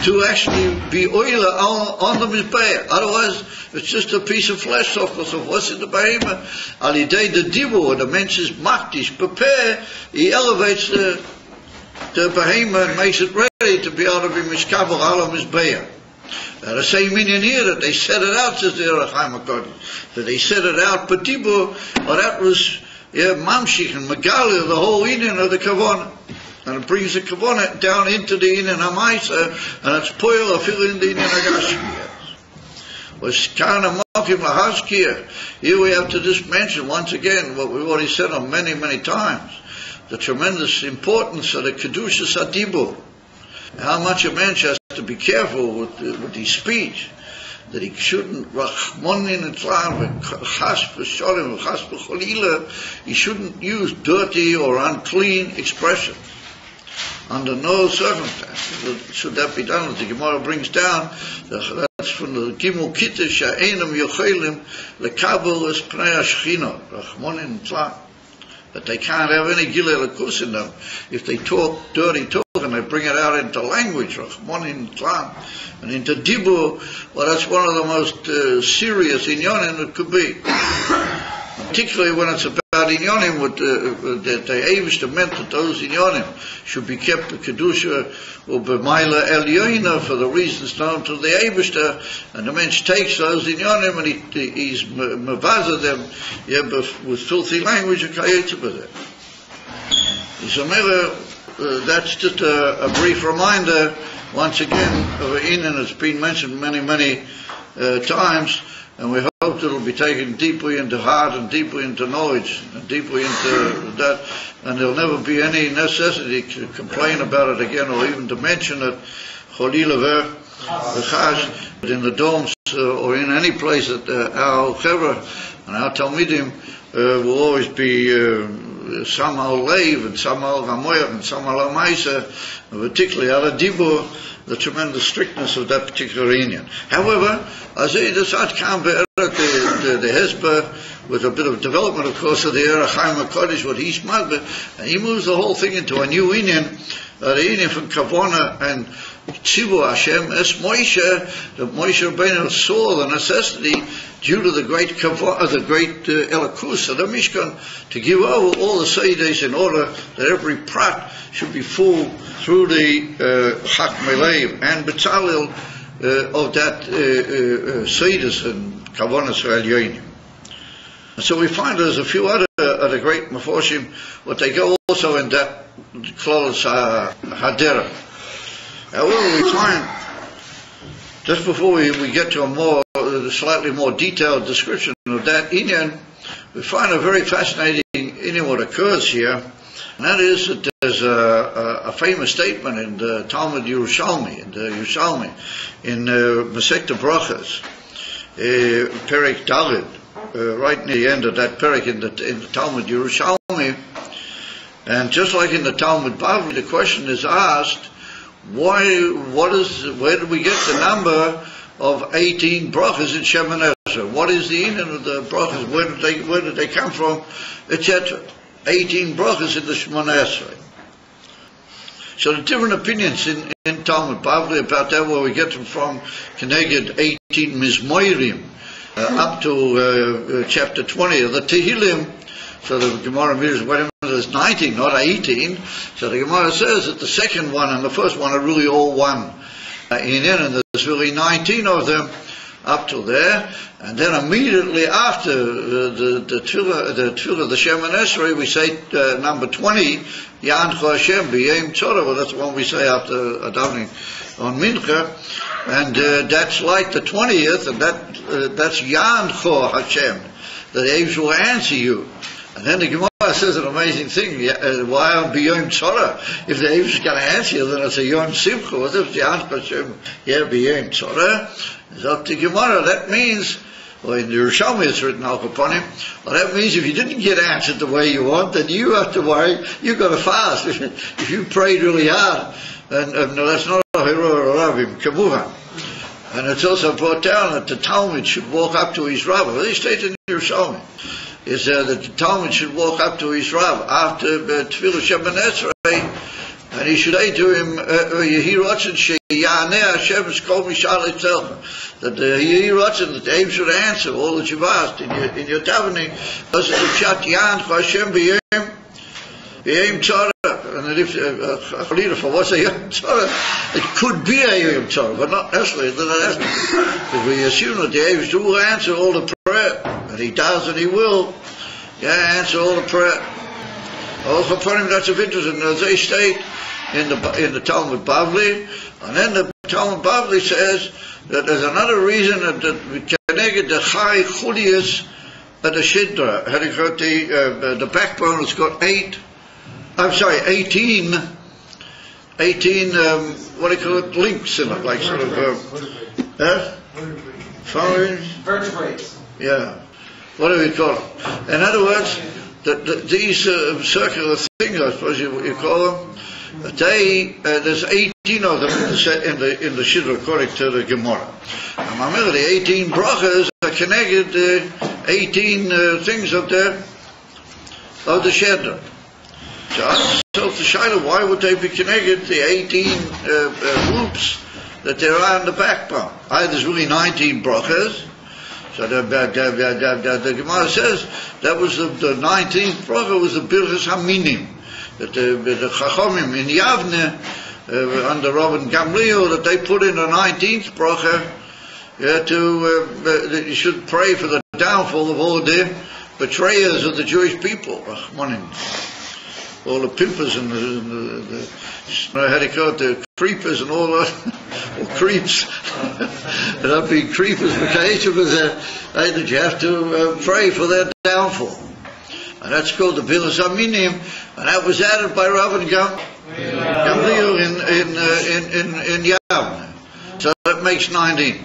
to actually be oila on the mizbeach. Otherwise, it's just a piece of flesh, of course, of what's in the behema. Alidei the dibur, the mentions makdish, prepare, he elevates the behema and makes it ready to be able to be mishkabel ala mizbeach. The same meaning here, that they set it out, says the Orach Chaim HaKodesh. That they set it out, Petibur, or that was Mamshich and Megala, the whole Indian of the Kavanah. And it brings the Kavanah down into the Indian HaMaisa, and it's Poil Afil in the Indian HaGashmi. Was Kana Malkim Lahashkia. Here we have to just mention once again what we've already said on many, many times. The tremendous importance of the Kedushas HaDibur. How much a man has to be careful with his speech, that he shouldn't he shouldn't use dirty or unclean expressions under no circumstances should that be done. As the Gemara brings down, that's from the Gimel Kitta Sha'enam Yochelim Lekabel Es Pnei HaShechina Rachmonin Tzlan, that they can't have any Gilei Lakus in them if they talk dirty talk and they bring it out into language, Rachmonin Tzlan, and into Dibur. Well, that's one of the most serious inyonim it could be, particularly when it's about inyonim that the Eivishter meant that those inyonim should be kept by Kedusha or b'mayla elyoina for the reasons known to the Eivishter, and the mensch takes those inyonim and he's mevaza them with filthy language and kayetze with it. That's just a brief reminder once again of an inyan that's been mentioned many times, and we hope that it will be taken deeply into heart and deeply into knowledge and deeply into that, and there will never be any necessity to complain about it again or even to mention it Cholila v'chas in the domes or in any place that our chevra and our talmidim will always be somehow leiv and somehow gamoyach and somehow lamaisa, particularly ala dibur, the tremendous strictness of that particular union. However, as it is at the Hezbollah, with a bit of development, of course, of the Orach Chaim HaKodesh, what he's mad, and he moves the whole thing into a new union, the union from Kavona and Tzivu Hashem es Moshe. That Moshe Rabbeinu saw the necessity due to the great Elakus of the Mishkan to give over all the Seides in order that every prat should be full through the Chak Meleim and Betzalel of that Seides and Kavonas Elyonim. And so we find there's a few other great Meforshim, what they go also in that close Hadera. However, we find, just before we get to a slightly more detailed description of that inyan, we find a very fascinating inyan what occurs here, and that is that there's a famous statement in the Talmud Yerushalmi, in Masechta Brachas, Perek Daled, right near the end of that Perek in the Talmud Yerushalmi, and just like in the Talmud Bavli, the question is asked, where did we get the number of 18 brachas in Shemoneh Esrei? What is the inyan of the brachas? Where did they come from? Etc. 18 brachas in the Shemoneh Esrei. So the different opinions in Talmud Bavli about that, where we get them from, Keneged 18 Mizmoirim, up to chapter 20 of the Tehillim. So the Gemara means, wait a minute, there's 19, not 18. So the Gemara says that the second one and the first one are really all one and there's really 19 of them up to there. And then immediately after the Tefillah of the Shemoneh Esrei, we say number 20, Yancho Hashem B'Yom Tzorah. Well, that's the one we say after davening on Mincha. And that's like the 20th, and that's Yancho Hashem, that the angels will answer you. And then the Gemara says an amazing thing. Why on B'Yom Tzorah? If the angels are going to answer you, then it's a Yom Simcha. What if the answer Hashem, B'Yom Tzorah? It's up to Gemara. That means, well, in the Yerushalmi it's written out upon him. Well, that means if you didn't get answered the way you want, then you have to worry. You've got to fast. If you prayed really hard, and that's not a hero Rabim Kamuhan. And it's also brought down that the Talmud should walk up to his Rabbah. Well, they state in the Yerushalmi is that the Talmud should walk up to his Rav after Tefillah Shemoneh Esrei, and he should say to him, Yehi Ratzon sheYaneh Hashem Kol Mishal Etzelcha, that Yehi Ratzon, that the Aim should answer all that you've asked in your davening, because the Pshat Yancho Hashem B'Yom Tzorah, And if for what's a Yom Tov, it could be a Yom Tov, but not necessarily. Because we assume that the Eibush will answer all the prayer, and he does and he will. Yeah, answer all the prayer. Also, for him, that's of interest, and as they state in the Talmud Bavli, and then the Talmud Bavli says that there's another reason that we connected the Chai Chulias at the Shidra. The backbone has got 18, what do you call it, links in it, like sort of, vertebrates. Yeah. What do we call them? In other words, these circular things, I suppose you call them, there's 18 of them in the Shidra according to the Gemara. And remember, the 18 brachas are connected to 18 things of the Shidra. So to Shiloh, why would they be connected to the 18 loops that there are in the backbone? There's really 19 brachas. So the Gemara says that was the 19th bracha was the Birchas Haminim, that the Chachomim in Yavne under Rabban Gamliel, that they put in the 19th bracha that you should pray for the downfall of all the betrayers of the Jewish people, all the pimpers and the creepers and all that, or creeps. That'd be creepers, that you have to pray for their downfall. And that's called the Birchas Haminim, and that was added by Rabban Gamliel in Yavne. So that makes 19.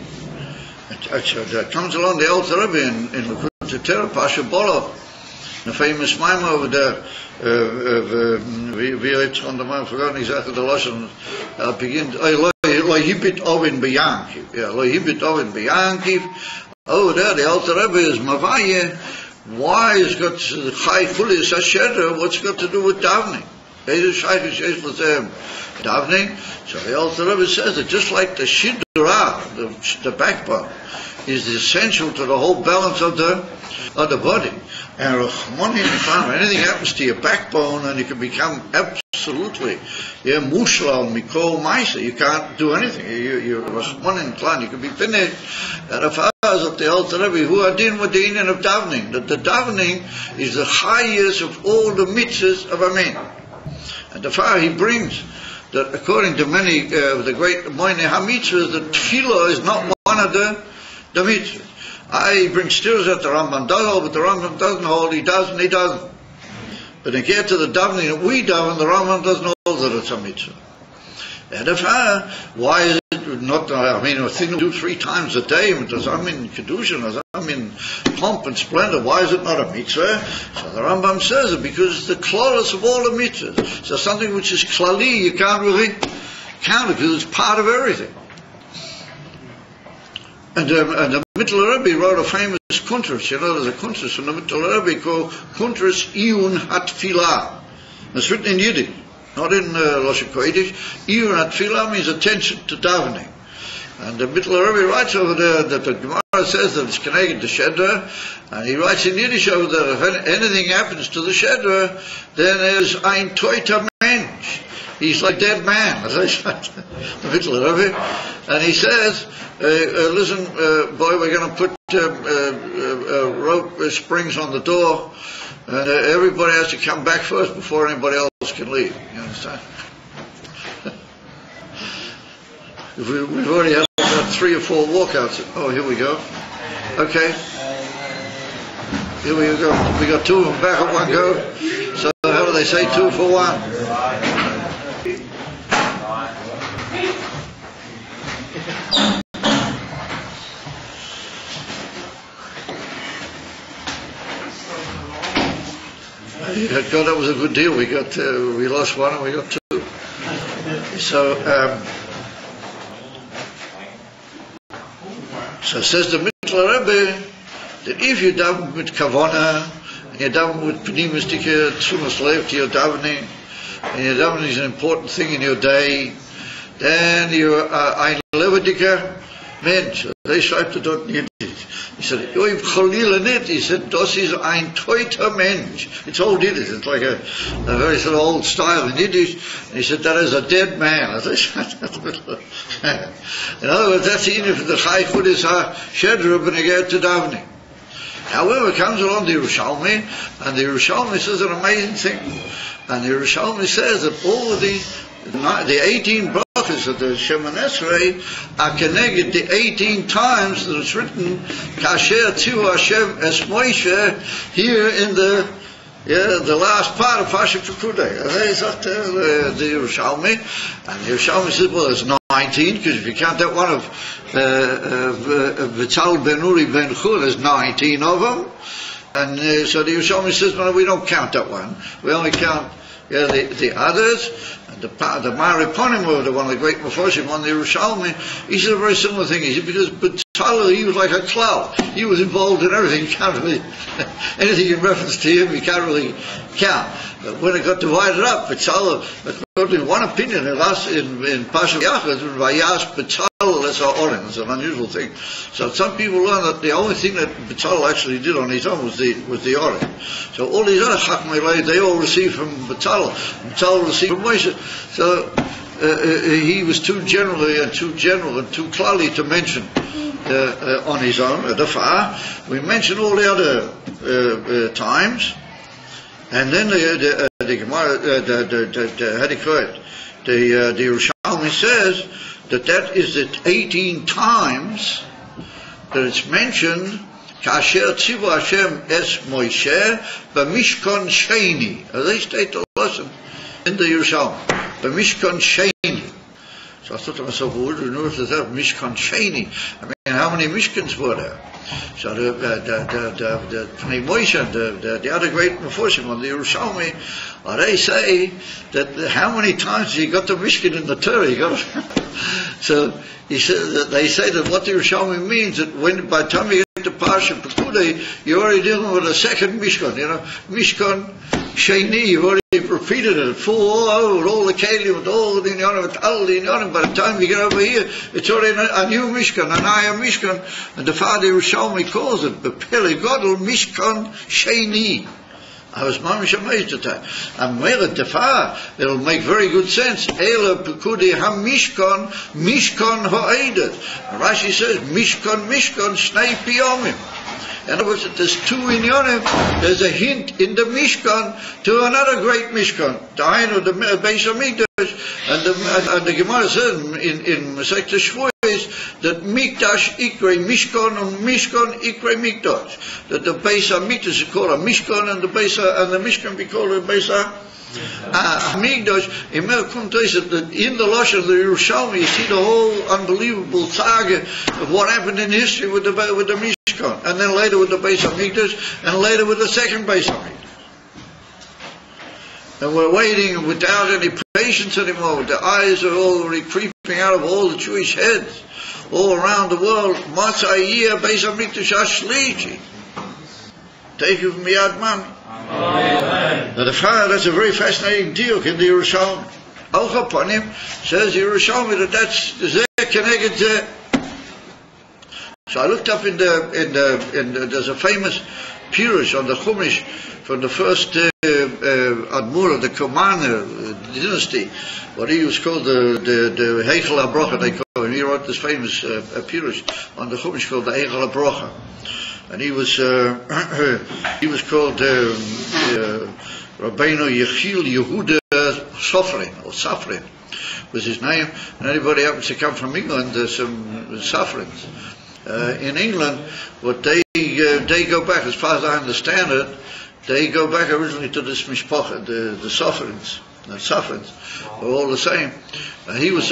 That comes along the Alter Rebbe in Lekutei Torah, Pasha Bolo, the famous Maimah over there. I've forgotten exactly the lesson. Begins. Lohibit Ovin Beyankiv. Yeah, Lohibit Ovin Beyankiv. Oh, there the Alter Rebbe is Mavaye. Why has got the Chai Chulias Hashedra? What's got to do with davening? Davening. So the Alter Rebbe says that just like the Shidra, the backbone, is essential to the whole balance of the body. And if anything happens to your backbone, and you can become absolutely mushlam mikol maisa, you can't do anything. You're Rahman, you can be finished. And the fathers of the Alter Rebbe who are dealing with the Indian of davening, that the davening is the highest of all the mitzvahs of a man. And the Father he brings that according to many the great Moine HaMitzvahs, the tefillah is not one of the mitzvahs. He brings stirs that the Rambam does hold, but the Rambam doesn't hold. He does and he doesn't. But in get to the davening that we daven, the Rambam doesn't hold that it's a mitzvah. And if why is it not? I mean, a thing to do 3 times a day. Does I mean kedushin? Does I mean pomp and splendor? Why is it not a mitzvah? So the Rambam says it because it's the klolus of all the mitzvahs. So something which is klali, you can't really count it because it's part of everything. And the Mittler Rebbe wrote a famous kuntras. You know, there's a kuntras from the Mittler Rebbe called Kuntras Iyun HaTfilah. It's written in Yiddish, not in Lashon Kodesh. Iyun HaTfilah means attention to davening. And the Mittler Rebbe writes over there that the Gemara says that it's connected to Shedra, and he writes in Yiddish over there, if anything happens to the Shedra, then there's ein toiter mensch. He's like dead man, the Mittler Rebbe. And he says, listen, boy, we're going to put rope springs on the door, and everybody has to come back first before anybody else can leave. You understand? We've already had about 3 or 4 walkouts. Oh, here we go. Okay. Here we go. We got 2 of them back at one go. So how do they say 2 for 1? God, that was a good deal. We lost 1 and we got 2. So says the Mittler Rebbe that if you daven with kavana, and you daven with pneumistika tzumas lev to your davening, and your davening is an important thing in your day, then you are ein levediker mensch. They schreibt dort nicht. He said, "Oiv Cholila nicht." He said, "Das ist ein teuter Mensch." It's old Yiddish. It's like a very sort of old style in Yiddish. And he said, "That is a dead man." I said, in other words, that's even if the Chai Chudis HaShedra when they get to davening. However, comes along the Yerushalmi, and the Yerushalmi says an amazing thing. And the Yerushalmi says that all of the 18 brachas of the Shemon Esrei are connected the 18 times that it's written Kasher Tzivu Hashem Es Moshe here in the last part of Pasha Pekudei. The Yerushalmi, and the Yerushalmi says, well, it's 19, because if you count that one of Vital Ben Uri Ben Chur, there's 19 of them. And so the Yerushalmi says, well, we don't count that one. We only count the others. And the Mariponim, the one of the great Mefoshim on the Yerushalmi, he said a very similar thing. He said, because Betzalel, he was like a cloud. He was involved in everything. You can't really, anything in reference to him, you can't really count. But when it got divided up, Betzalel, in one opinion, in Pasha VaYakhel, Vayash Betzalel as Ha'orim. It's an unusual thing. So some people learn that the only thing that Betzalel actually did on his own was the Orim. So all these other Chachmei, they all received from Betzalel. Betzalel received from Moshe. So he was too general and too clearly to mention on his own. Adar. We mentioned all the other times. And then the Gemara, the Yerushalmi says that is it 18 times that it's mentioned Kasher Tzivu Hashem Es Moshe B'Mishkan Sheini. They state the lesson in the Yerushalmi. B'Mishkan Sheini. So I thought to myself, well, what do you know if there's Mishkan Sheini? I mean, how many Mishkans were there? So the Moshe, the other great Mefoshim on the Yerushalmi, they say that how many times he got the Mishkan in the Torah? He got so he said that they say that what the Yerushalmi means that by the time you get to Pasha Pekudei, you're already dealing with a second Mishkan. Mishkan Sheini, you've already repeated it full all over with all the kelim, with all the inyanim, with all the inyanim. By the time you get over here, it's already a new Mishkan, an higher Mishkan. And the Father Yerushalmi calls it the Pele Godel Mishkan Sheini. I was mamish amazed at that. And Mele Tefah, it'll make very good sense. Ela Pekudei HaMishkan, Mishkan Ha'edet. Rashi says, Mishkan, Shnei Piyomim. In other words, there's two inyanim. There's a hint in the Mishkan to another great Mishkan, the Beis HaMikdash, and the Gemara says in Masechta Shvuos that Mikdash Ikre Mishkan and Mishkan Ikre Mikdash. That the Beis HaMikdash is called a Mishkan and the Mishkan be called a Beis HaMikdash. In the Lashon of the Yerushalmi, you see the whole unbelievable saga of what happened in history with the Mishkan. And then later with the Beis HaMikdash, and later with the second Beis HaMikdash. And we're waiting without any patience anymore. The eyes are already creeping out of all the Jewish heads all around the world. Matzah Beis HaMikdash Ashlichi. Take you from Yad Man. Now that's a very fascinating deal in the Yerushalmi. Al Chapanim says Yerushalmi that's connected. So I looked up in there's a famous Pirush on the Chumash from the first Admur of the Kuman dynasty. What he was called the VaYakhel Pekudei, they call him. He wrote this famous Pirush on the Chumash called the VaYakhel Pekudei. And he was called Rabbeinu Yechiel Yehuda Safrin was his name. And anybody happens to come from England, there's some Safrins. In England, what they go back, as far as I understand it, they go back originally to this mishpacha, the Safrins. The Safrins are all the same. He was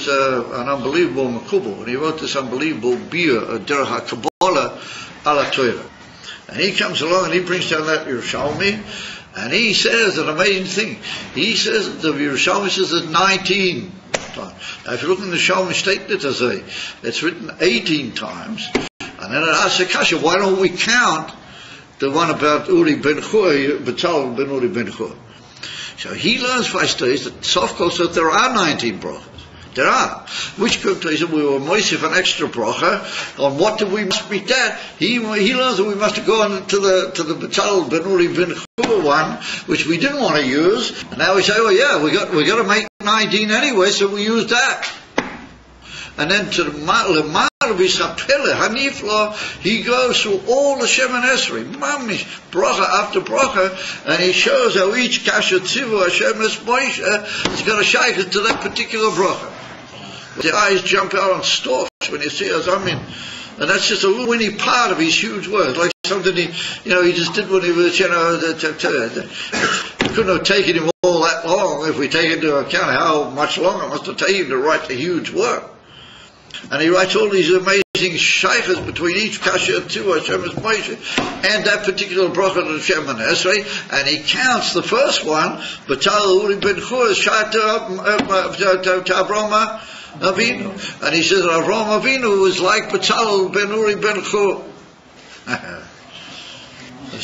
an unbelievable makubal, and he wrote this unbelievable beer, Derech HaKabbalah ala Torah. And he comes along and he brings down that Yerushalmi, and he says an amazing thing. He says that the Yerushalmi says there's 19. Now, if you look in the Shalmi statement, it's written 18 times, and then it asks the kasha, why don't we count the one about Uri ben Chur, Betzalel ben Uri ben Chur? So he learns by studies that Sofko says there are 19 brachas. There are. Which said we were moisif an extra bracha. On what do we must beat that? He learns that we must go on to the Betzalel ben Uri ben Chua one, which we didn't want to use. And now we say, oh yeah, we got to make 19 anyway, so we use that. And then to the Hanifla, he goes through all the Shemin Esrei, mamish, bracha after bracha, and he shows how each kasha tzivu Hashem es Moshe is going to shake it to that particular bracha. The eyes jump out on stalks when you see us. I mean, and that's just a little winny part of his huge words, like something he just did when he was, it couldn't have taken him all that long if we take into account how much longer it must have taken him to write the huge work. And he writes all these amazing shaykhs between each kasha to Hashem es Moshe and that particular bracha of Shemin Esrei, and he counts the first one, Betzalel Uri ben Chua, to Avraham Avinu, and he says Avraham Avinu was like Betzalel ben Uri ben Chua.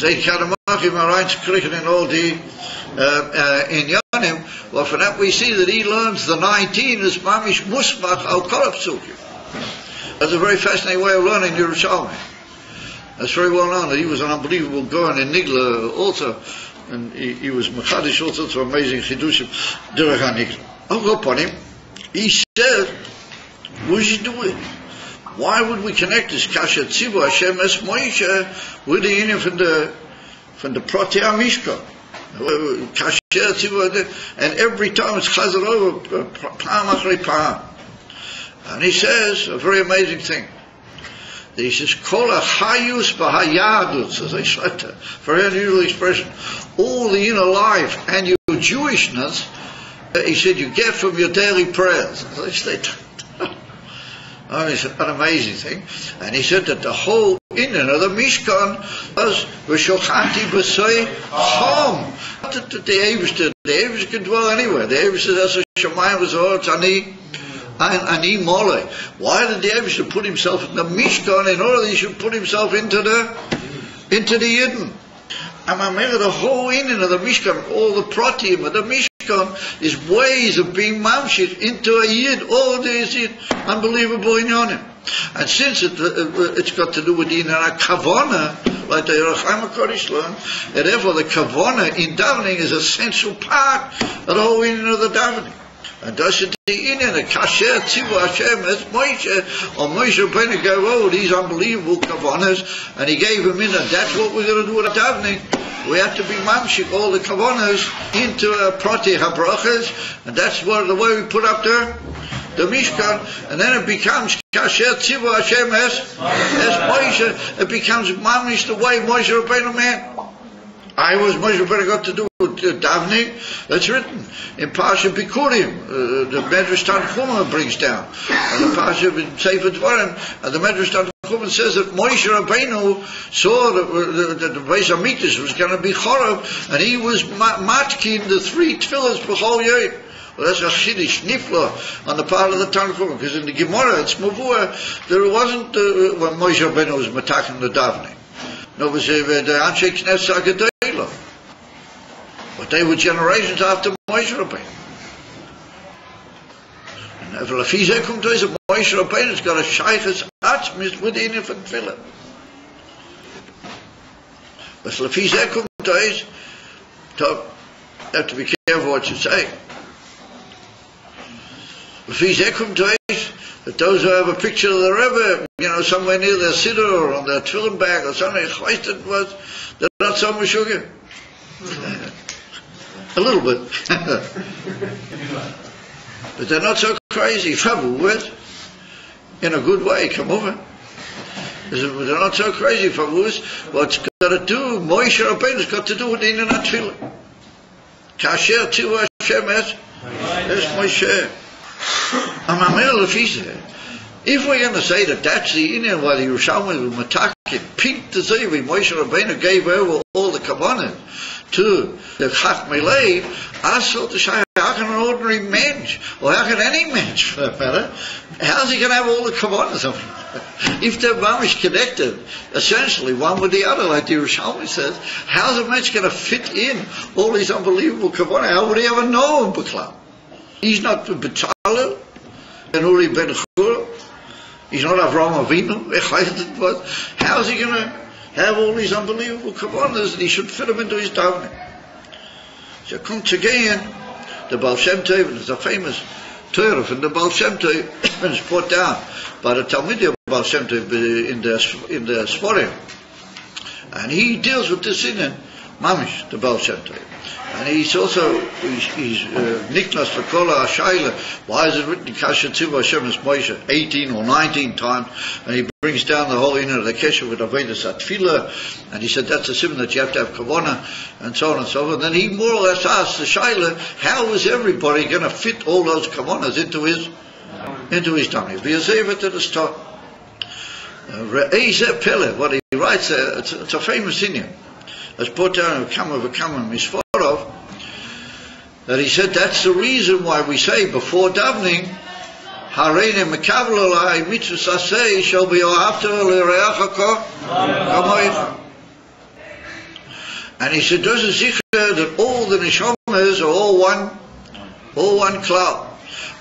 They kind of in all the in Yonim. Well, for that we see that he learns the 19 is mamish musmach al korab psukim. That's a very fascinating way of learning Yerushalmi. That's very well known that he was an unbelievable Goren in Nigla also, and he was mechadish all sorts of amazing chidushim derech HaNigla. I'll go upon him. He said, what should do it? Why would we connect this kasha tzivu Hashem es Moshe with the union from the Protei HaMishkan? Kasha tzivu, and every time it's chazar over, pa'am achri pa'am. And he says a very amazing thing. He says, Kol ha'chayus b'hayadut, as I said, very unusual expression. All the inner life and your Jewishness, he said, you get from your daily prayers. As I said, it's an amazing thing. And he said that the whole inner of the Mishkan was v'shochanti b'sei chom. That the Eibush can dwell anywhere. The Eibush says, that's a Shemayim v'zohar ani mole. Why did the Eibush put himself in the Mishkan in order that he should put himself into the Yidden? And the whole inner of the Mishkan, all the pratim of the Mishkan, is ways of being mamshich into a Yid. All this is unbelievable in Yonim. And since it's got to do with the inner kavana, like the Yerachim HaKodesh learned, and therefore the kavana in davening is an essential part of the whole inner of the davening. And that's the inner, the kasher tzivu Hashem es Moshe, or Moshe Rabbeinu gave all these unbelievable kavanas, and he gave them in, and that's what we're going to do with the davening. We have to be mamshik all the kavanas into a prati habrachas, and that's the way we put up the Mishkan, and then it becomes kasher tzivu Hashem es Moshe. It becomes mamish the way Moshe Rabbeinu meant. I was Moshe Rabbeinu got to do with davening. That's written in Parsha Pekudim. The Medrash Tanchuma brings down, and the Parsha Sefer Dvarim, and the Medrash Tanchuma says that Moshe Rabbeinu saw that the Beis Hamikdash was going to be chorab, and he was matkin the 3 tefillas b'chol yom. Well, that's a chiddush nifla on the part of the Tanchuma, because in the Gemara it's Mavua there wasn't when Moshe Rabbeinu was matakin the davening. No, it was the Anshe Knesset HaGedolah. But they were generations after Moshe Rabbeinu. And if Lafizeh come to us, Moshe Rabbeinu's got a shaykh's atzmis within him for tefillah. But Lafizeh come to us, you have to be careful what you say. Lafizeh come to us, that those who have a picture of the Rebbe, somewhere near their siddur or on their tefillin bag or something, they're not so meshugah. A little bit. But they're not so crazy. Favuz, in a good way, come over. They're not so crazy. Favuz, what's got to do, Moshe Rabbeinu's got to do with the Inyan HaTefillah. Kasher tzivu Hashem es Moshe. If we're going to say that that's the Inyan why the Yerushalmi was matakin, pink to say Moshe Rabbeinu gave over all the kavanah to the Chachmei Lev, I thought to say, how can an ordinary mensch, or how can any mensch for that matter, how's he going to have all the kavanahs of them? If they're mamish connected, essentially one with the other, like the Yerushalmi says, how's a mensch going to fit in all these unbelievable kavanah? How would he ever know him, B'klal? He's not B'tzalel. and Uri ben Chur. He's not Avraham Avinu. How is he going to have all these unbelievable kavanas that he should fit them into his davening? So comes again the Baal Shem Tov, and it's a famous Torah from the Baal Shem Tov, and it's brought down by the Talmidei of Baal Shem Tov in the Sforim, and he deals with this in Mamish, the Baal Shem Tov. And he's also, he's Niklas for Kola Ashayla. Why is it written Kasha Tziva Hashem es Moshe 18 or 19 times? And he brings down the whole inner of the Kesha with Avodas Atfilah, and he said that's a simon that you have to have Kavanah, and so on and so forth. And then he more or less asked the Shayla, how is everybody going to fit all those Kavanahs into his tummy? V'yazeva to the start. Re'ezeh Pele, what he writes there, it's a famous Indian. As put down in Kama Misforov, that he said that's the reason why we say before davening, Hareine Mekabel Alai Mitzvus Aseh shall be Ohavta L'Reacha Kamoich. And he said, does it sicher that all the neshamas are all one cloud?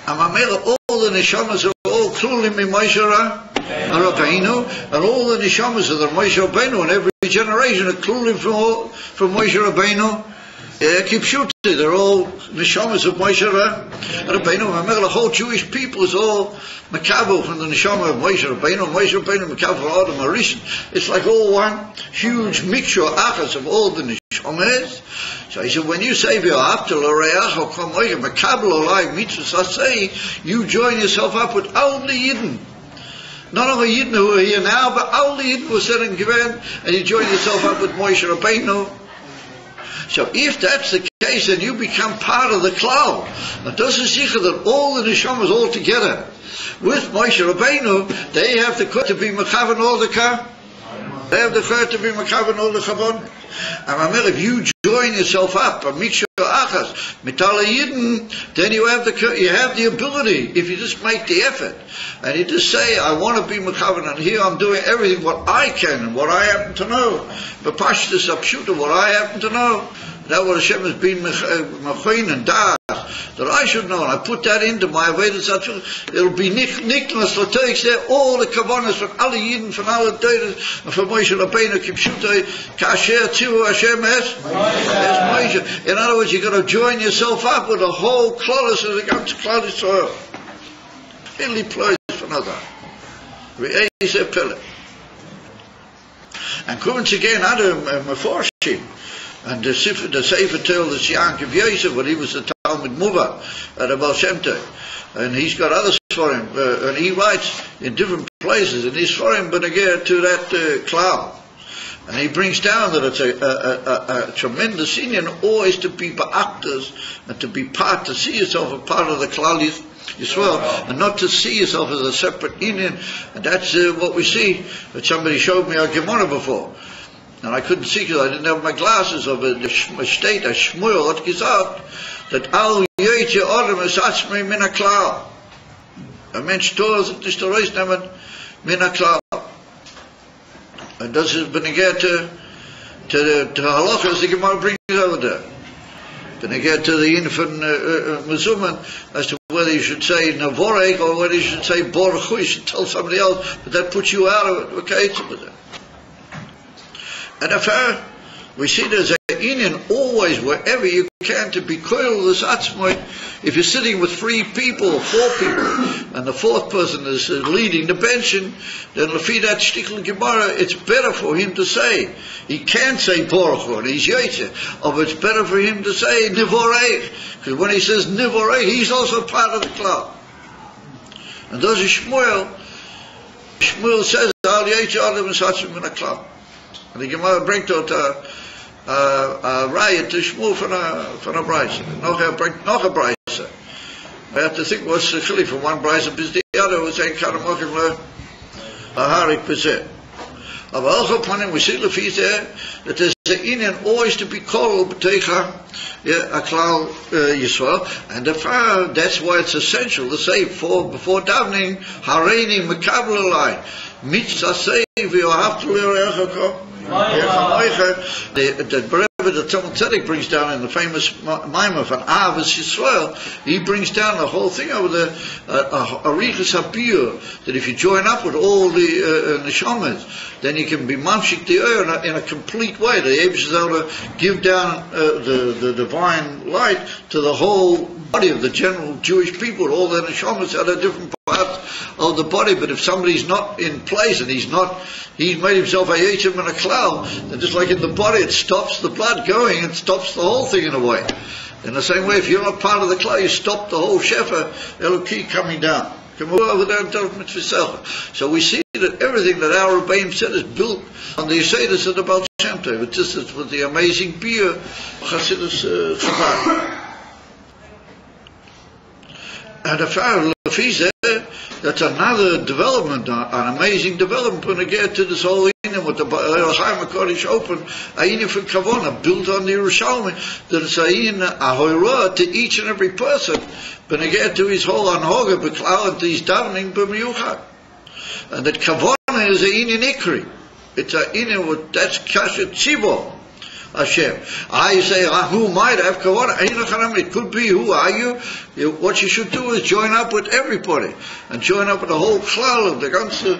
And all the neshamas are all klulim in Moshe Rabbeinu, and all the neshamas of the Moshe Rabbeinu in every generation are klulim from Moshe Rabbeinu. Kipshuti, they're all neshamas of Moshe Rabbeinu. The whole Jewish people is all makabel from the neshama of Moshe Rabbeinu. Moshe Rabbeinu makabel Adam Arishan. It's like all one huge mixture achas of all the neshamas. So he said, when you say v'ahavta l'reacha kamoich makabel olai mitzvus aseh, you join yourself up with all the Yidden. Not only Yidden who are here now, but all the Yidden who are sitting in Givan, and you join yourself up with Moshe Rabbeinu. So if that's the case, then you become part of the cloud. It doesn't sicher that all the neshamas all together with Moshe Rabbeinu, they have the kut to be mechavan all the kar. They have the kut to be mechavan all the chavon. And if you join yourself up, a mixture achas, mitala yidden, then you have the ability, if you just make the effort, and you just say, I want to be mechavan, and here I'm doing everything what I can, and what I happen to know. But pashtus apshuta, what I happen to know. That what Hashem has been mechain and das, that I should know, and I put that into my Avodas Atfilah. It'll be niknas l'teich there, all the kavanas from all the Yidden, from all the Torahs, and from Moshe Rabbeinu, kipshuta, kasher tzivu Hashem es Moshe. In other words, you've got to join yourself up with the whole klolus of the Gam's Klal Yisrael. Really plays for another. Re'ezeh Pele. And coming again, other Meforshim, and the Sefer tells us Yaakov Yosef, when he was the Talmud Muvah at the Baal Shem Tov, and he's got others for him, and he writes in different places, and he's for him, but again to that cloud. And he brings down that it's a tremendous union always to be ba'aktas, and to be part, to see yourself a part of the Klal Yisrael, and not to see yourself as a separate union. And that's what we see, that somebody showed me a Gemara before. And I couldn't see because I didn't have my glasses of the state, a Shmuel, hat gesagt, that al yeitje Adam es atzmei min ha-klal. A mensch toz het is te reis nemen min ha-klal. And das is beneged to halacha, as the Gemara brings over there. Beneged to the yin van Mezuman, as to whether you should say Navorek or whether you should say Baruch Hu. You should tell somebody else, but that puts you out of it. Okay, it's with it. And we see there's an union always, wherever you can, to be koil this atzmoy. If you're sitting with 3 people, 4 people, and the 4th person is leading the benching, then lefi that shtickle Gemara, it's better for him to say. He can't say Baruch Hu, and he's Yaitse, but it's better for him to say Nivorei, because when he says Nivorei, he's also part of the cloud. And those are Shmuel. Shmuel says, Al Yaitse Adam is Hatzim in a cloud. And the Gemara bringt dort a riot to Shmuel von a Breise. Noch a Breise. I have to think what's the chili from one Breise bis the other was ein kind of mokim a harik bezeh. Aber also upon him we see lefi there that there's an union always to be called b'teicha a klal Yisrael, and that's why it's essential to say before davening hareini mekabel alai mitzvah say v'yohavtu l'reacha. The Rebbe, the Talmud Tzedek, brings down in the famous Maimon of an Avos Yisrael, he brings down the whole thing over the Arichas Habir, that if you join up with all the Neshamas, then you can be mamshik the Ur in a complete way. The Eibush is able to give down the divine light to the whole body of the general Jewish people, all the Neshamas at a different parts of the body. But if somebody's not in place and he's made himself a Yechim and a Klal, then just like in the body, it stops the blood going and stops the whole thing in a way. In the same way, if you're not part of the Klal, you stop the whole Shefa Eloki coming down. Come over there and tell mitzvah. So we see that everything that our Rebbeim said is built on the Yesodus of the Baal Shem Tov. It's just with the amazing beer Chassidus Chabad. And if our Lefize, that's another development, an amazing development when we get to this whole Inyan with the Chaim HaKodesh open, a Inyan for Kavona, built on the Yerushalmi, that it's a Inyan, a Hoirah to each and every person, when we get to his whole Anhoga, Beklal, and to his davening, B'miyuchad. And that Kavona is a Inyan Ikri. It's a Inyan with, that's Kashet Tzibor. Hashem. I say, who might have kavanah? It could be, who are you? What you should do is join up with everybody, and join up with the whole klal of the ganze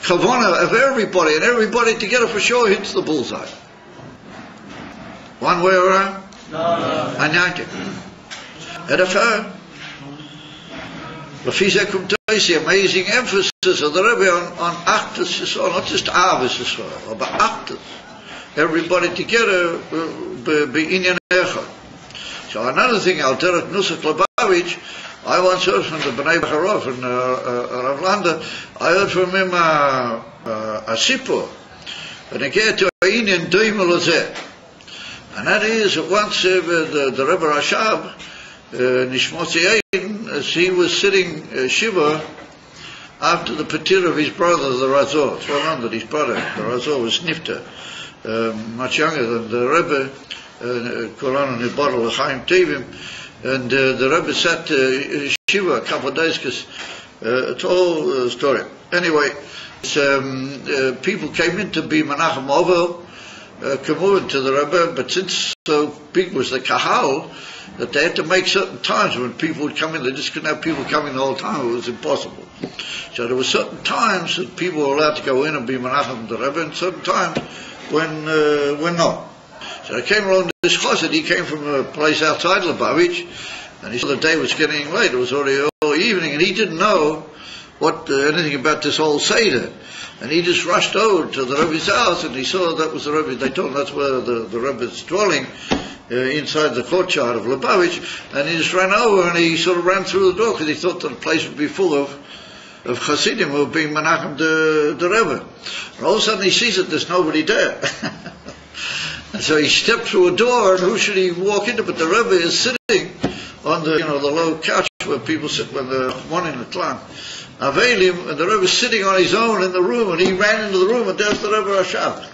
kavanah of everybody, and everybody together for sure hits the bullseye. One way around? No. Edify. The amazing emphasis of the Rebbe on Achdus Yisrael, not just Avos Yisrael, but Achdus. Everybody together be inyan echad. So another thing, Al Derech Nusach Lubavitch, I once heard from the Bnei Bacharov and Rav Landa, I heard from him a sipur, and he came to a inyan doimel ozeh. And that is, once the Rebbe Rashab, Nishmos Yain, as he was sitting Shiva, after the petir of his brother, the Razor. It's well known that his brother, the Razor, was nifter. Much younger than the Rebbe, Quran and his bottle of Chaim Tevim, and the Rebbe sat Shiva a couple of days, because it's a whole story. Anyway, people came in to be Menachem Ovel, come to the Rebbe, but since so big was the Kahal, that they had to make certain times when people would come in. They just couldn't have people coming the whole time. It was impossible. So there were certain times that people were allowed to go in and be Menachem the Rebbe, and certain times when not. So I came along this chassid. He came from a place outside Lubavitch, and he saw the day was getting late. It was already early evening, and he didn't know anything about this whole Seder. And he just rushed over to the Rebbe's house, and he saw that was the Rebbe. They told him that's where the Rebbe's dwelling, inside the courtyard of Lubavitch, and he just ran over, and he sort of ran through the door, because he thought that the place would be full of Chassidim who were being Menachem the Rebbe. And all of a sudden he sees that there's nobody there. And so he stepped through a door, and who should he walk into? But the Rebbe is sitting on the low couch where people sit when they're wanting the clan. Avelim, and the Rebbe is sitting on his own in the room, and he ran into the room, and there's the Rebbe Rashab.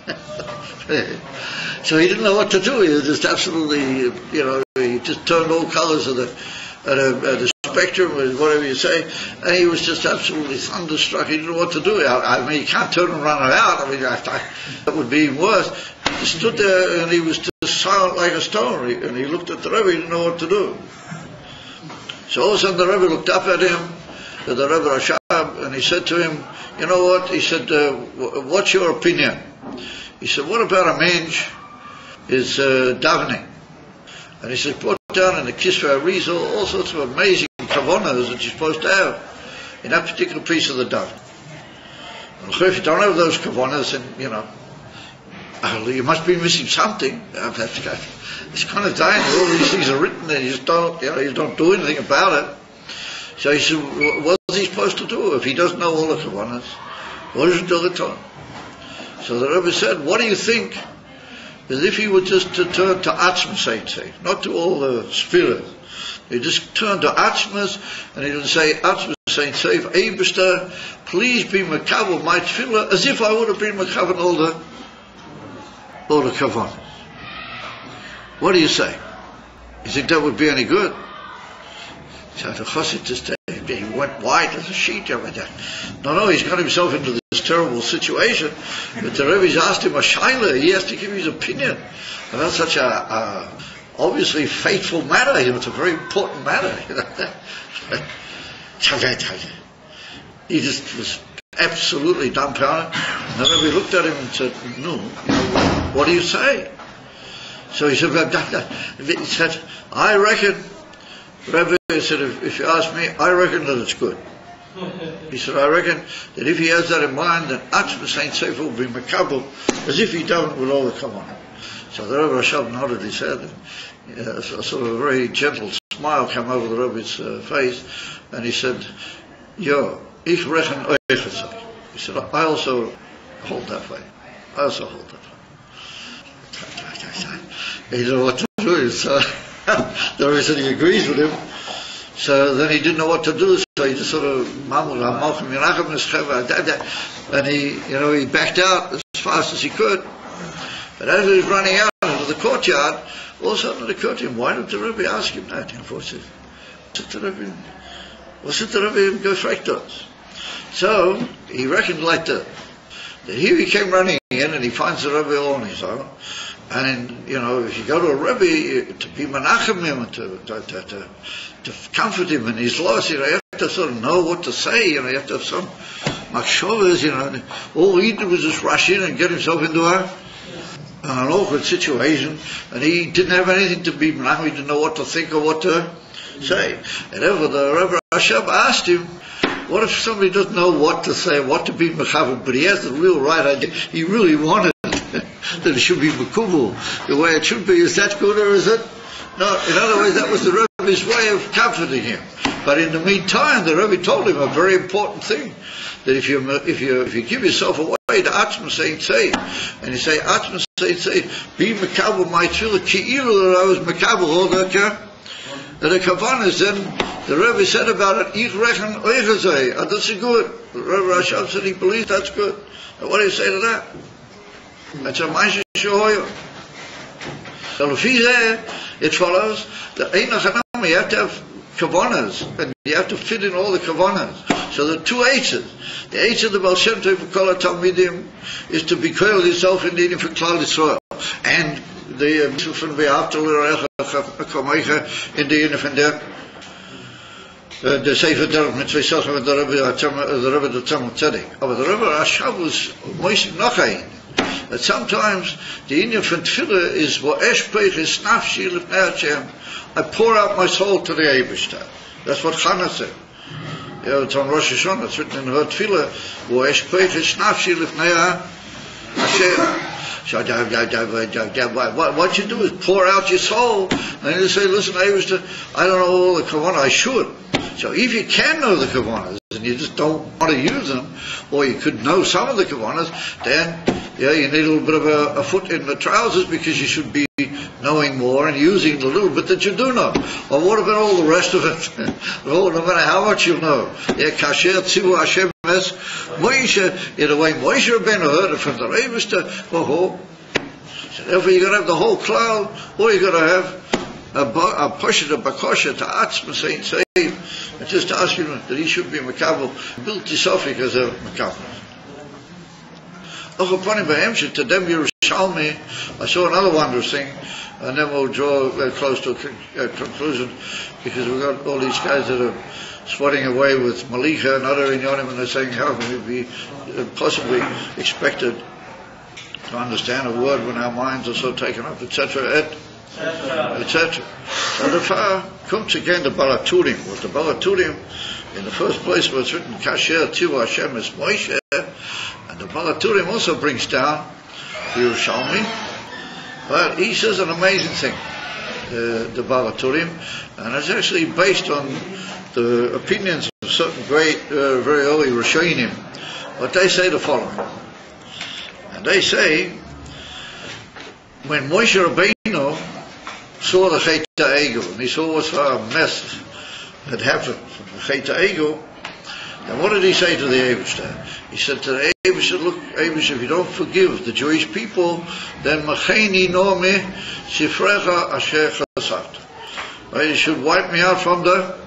So he didn't know what to do. He was just absolutely, he just turned all colors of the spectrum, or whatever you say, and he was just absolutely thunderstruck. He didn't know what to do. I mean, you can't turn and run out. I mean, that would be even worse. He stood there, and he was just silent like a stone, and he looked at the Rebbe. He didn't know what to do. So all of a sudden the Rebbe looked up at him, the Rebbe Rashab, and he said to him, you know what? He said, what's your opinion? He said, what about a mensch is davening? And he said, put down in the Kisvei Arizal all sorts of amazing kavanas that you're supposed to have in that particular piece of the davening. And if you don't have those kavanas, then, you must be missing something. It's kind of dying. All these things are written, and you don't do anything about it. So he said, what is he supposed to do if he doesn't know all the kavanas? What does he do the time? So the Rebbe said, what do you think? As if he were just to turn to Atzmas, say, not to all the spheres. He just turned to Atzmas, and he would say, Atzmas, Saint Safe, Eibishter, please be Makav my tefillah, as if I would have been Makav all the kavanas. What do you say? You think that would be any good? So the chassid just he went white as a sheet over there. No, he's got himself into this terrible situation that the Rebbe's asked him a shaila. He has to give his opinion about such a obviously fateful matter. You know, it's a very important matter. You know. He just was absolutely dumbfounded. And the Rebbe looked at him and said, "No, you know, what do you say?" So he said, "I reckon." Rebbe said, "If you ask me, I reckon that it's good." He said, "I reckon that if he has that in mind, then Atzma Saint Sefer will be makabel, as if he don't will all come on him." So the Rebbe Rashab nodded his head, and a sort of a very gentle smile came over the Rebbe's face, and he said, "Yo, ich reckon oichesai." He said, "I also hold that way. I also hold that way." He didn't know what to do, so the Rebbe said he agrees with him. So then he didn't know what to do, so he just sort of mumbled, and he backed out as fast as he could. But as he was running out into the courtyard, all of a sudden it occurred to him, why did the Rebbe ask him that? Was it the Rebbe go fractals? So he reckoned like that here he came running in and he finds the Rebbe all on his own. And, if you go to a Rebbe, to be menachem him, to comfort him in his loss, you have to sort of know what to say, you have to have some machshavas, all he did was just rush in and get himself into an awkward situation, and he didn't have anything to be menachem, he didn't know what to think or what to say. And therefore the Rebbe Rashab asked him, what if somebody doesn't know what to say, what to be mechaber, but he has the real right idea, he really wanted that it should be makubal, the way it should be. Is that good or is it? No, in other words, that was the Rebbe's way of comforting him. But in the meantime, the Rebbe told him a very important thing, that if you give yourself away to Atzma Saint Seid, and you say, Atzma Saint Seid, be makabel my tefillah, ki'ilu that I was makabel all that the kavanas, then the Rebbe said about it, ich rechen oichazei, and that's good. The Rebbe Rashab said he believes that's good. And what do you say to that? That's a ma'aseh shehoyo. So it follows that you have to have kavanas, and you have to fit in all the kavanas. So the two H's. The H of the Baal Shem Tov for Kol HaTalmidim is to be clear yourself in the for Klal Yisrael, and the mitzvah from VaYakhel Pekudei in the unit the Sefer Derech Mitzvah Sochem and the Rebbe the Tzemach Tzedek. But the Rebbe Rashab was moist nochayin. That sometimes the inyan from tefillah is v'esh peiches nafshi lifnei Hashem. I pour out my soul to the Eibishter. That's what Chana said. It's on Rosh Hashanah. It's written in her tefillah v'esh peiches nafshi lifnei Hashem. So what you do is pour out your soul, and you say, listen, I don't know all the kavanah, I should. So if you can know the kavanahs, and you just don't want to use them, or you could know some of the kavanahs, then you need a little bit of a foot in the trousers, because you should be knowing more and using the little bit that you do know. Or what about all the rest of it? No matter how much you know. Kasher tzivu Hashem es Moshe, in a way Moshe Rabbeinu heard it from the Rebbe. So therefore you're going to have the whole cloud, or you're going to have a pusha, a bakosha to Atzma Saint Seid, and just ask him that he should be makabel, built Tisofik as a makabel. To them Yerushalmi, I saw another wondrous thing, and then we'll draw close to a conclusion, because we've got all these guys that are swatting away with Malicha and other inyanim, and they're saying, how can we be possibly expected to understand a word when our minds are so taken up, etc., etc. So the far comes again the Baraturim. Was the Baraturim in the first place was written Kasher Tzivu Hashem es Moshe, and the Baraturim also brings down the Yerushalmi. But he says an amazing thing, the Baraturim, and it's actually based on the opinions of certain great, very early Rishonim. But they say the following, and they say, when Moshe Rabbeinu saw the Chet HaEgel, and he saw what a mess had happened from the Chet HaEgel, then what did he say to the Eibishter? He said to the Eibishter, look, Eibishter, if you don't forgive the Jewish people, then Macheni Nomi Sifrecha Asher Chasat. Right? You should wipe me out from the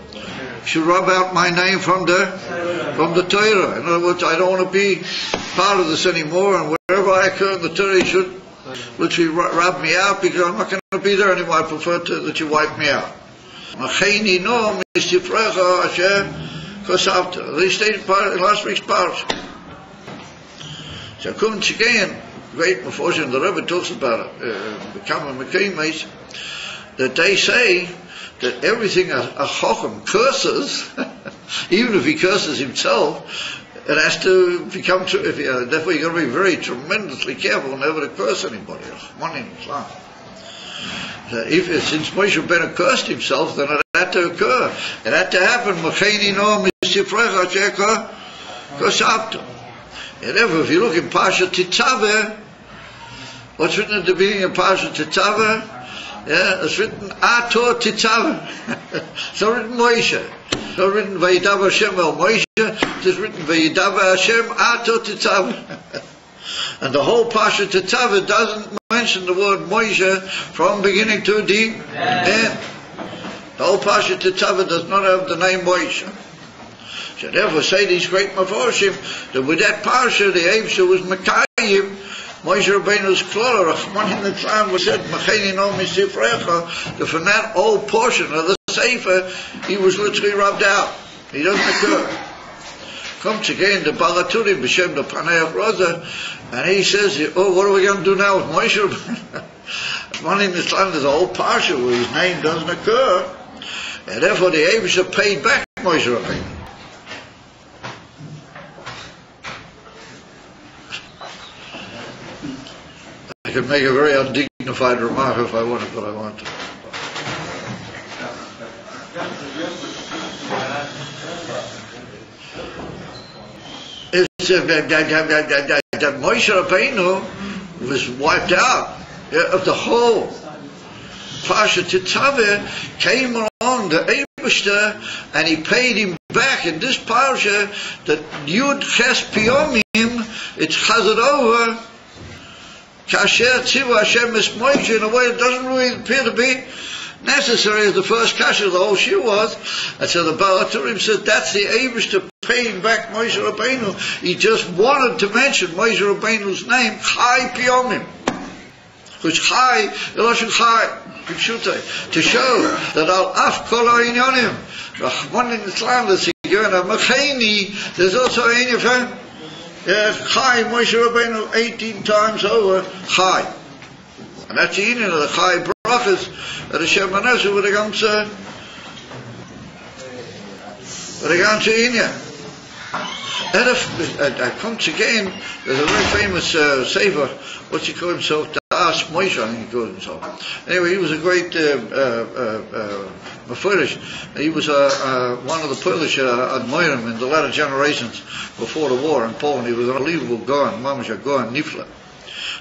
should rub out my name from the Torah. In other words, I don't want to be part of this anymore, and wherever I occur in the Torah, you should literally rub me out, because I'm not going to be there anymore. I prefer that you wipe me out. They stated in last week's parasha. So come again, great Meforshim, the Rebbe talks about it, that they say that everything a Chochem curses, even if he curses himself, it has to become true. Therefore you've got to be very tremendously careful never to curse anybody. Since Moshe Rabbeinu cursed himself, then it had to occur. It had to happen. Therefore, if you look in Parsha Tetzaveh, what's written at the beginning of Parsha Tetzaveh? Yeah, it's written Ator Tetzaveh. It's not written Moshe. It's not written Vayidav Hashem El Moshe. It's written Vayidav Hashem Ator Tetzaveh. And the whole Parsha Tetzaveh doesn't mention the word Moshe from beginning to the end. The whole Parsha Tetzaveh does not have the name Moshe. So therefore say these great Meforshim that with that Parsha the Eibusha was Mekayim Moshe Rabbeinu's Klal, Rachman in the Tzlan was said Mecheni no misifrecha, that from that old portion of the Sefer he was literally rubbed out. He doesn't occur. Comes again the Balaturim B'Shem the Panei Rosa, and he says, oh, what are we going to do now with Moshe Rabbeinu? Rachman in the Tzlan, there's a whole Parsha where his name doesn't occur, and therefore the Eibusha paid back Moshe Rabbeinu. I could make a very undignified remark if I wanted, but I want to. It's that Moshe Rabbeinu was wiped out of the whole Parsha Tetzaveh, came along the Eibusha, and he paid him back in this Parsha that Yud Ches Piyomim, it's chazed over Kasher Tzivu Hashem Es Moshe in a way that doesn't really appear to be necessary, as the first kasher of the whole shir was. And so the Balaturim said that's the Eibusha paying back Moshe Rabbeinu. He just wanted to mention Moshe Rabbeinu's name, Chai Piyomim. Which Chai, Eloshim Chai, to show that Al Af Kol HaInyonim, Rachman in Islam, the Sigurna Mecheni, there's also a Inyafer. Yes, Chai Moshe Rabbeinu 18 times over Chai. And that's the union of the Chai brachas at the Shema Nessu with the Gamsa Inyan. And if comes again, there's a very famous Sefer, what's he call himself? Das Moshe, I think he called himself. Anyway, he was a great Mefurish. He was one of the Polish Admorim in the latter generations before the war in Poland. He was an unbelievable Goan, Mamash Goan Nifla.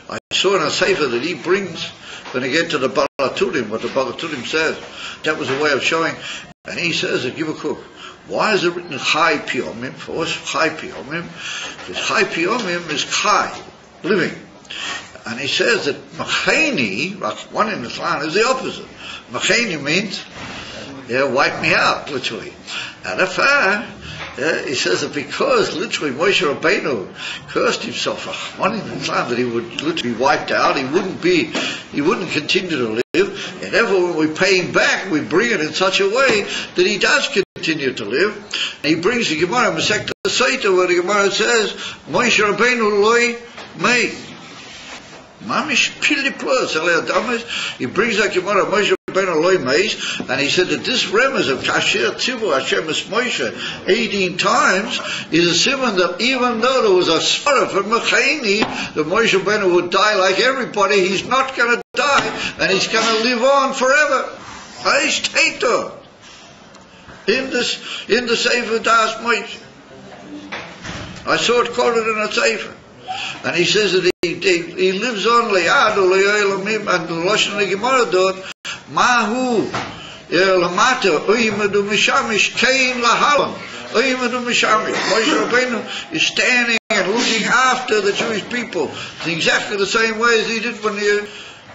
I saw in a Sefer that he brings, when they get to the Balaturim, what the Balaturim says, that was a way of showing, and he says, give a cook. Why is it written Chai Piyomim? For us, Chai Piyomim, because Chai Piyomim is Chai, living. And he says that Mecheni, one in the Tzlan, is the opposite. Mecheni means, wipe me out, literally. And if he says that because literally Moshe Rabbeinu cursed himself, one in the Tzlan, that he would literally be wiped out, he wouldn't continue to live, and therefore when we pay him back, we bring it in such a way that he does continue to live. And he brings the Gemara, Masechta Saita, where the Gemara says, Moshe Rabbeinu loi mei. Mamish Pili Plus, he brings that Gemara, Moshe Rabbeinu loi meis, and he said that this remez of Kasher Tzivu Hashem Es Moshe 18 times is a simon that even though there was a svara for Mecheni, that Moshe Rabbeinu would die like everybody, he's not going to die, and he's going to live on forever. Aish Teito. In the Sefer Das Moshe. I saw it quoted in a Sefer. And he says that he lives on Le'adu Le'olamim, and the Lashon Gemara dot Mahu Lamata Uyimadu Mishamish Kain Lahalam Uyimadu Mishamish. Moshe Rabbeinu is standing and looking after the Jewish people in exactly the same way as he did when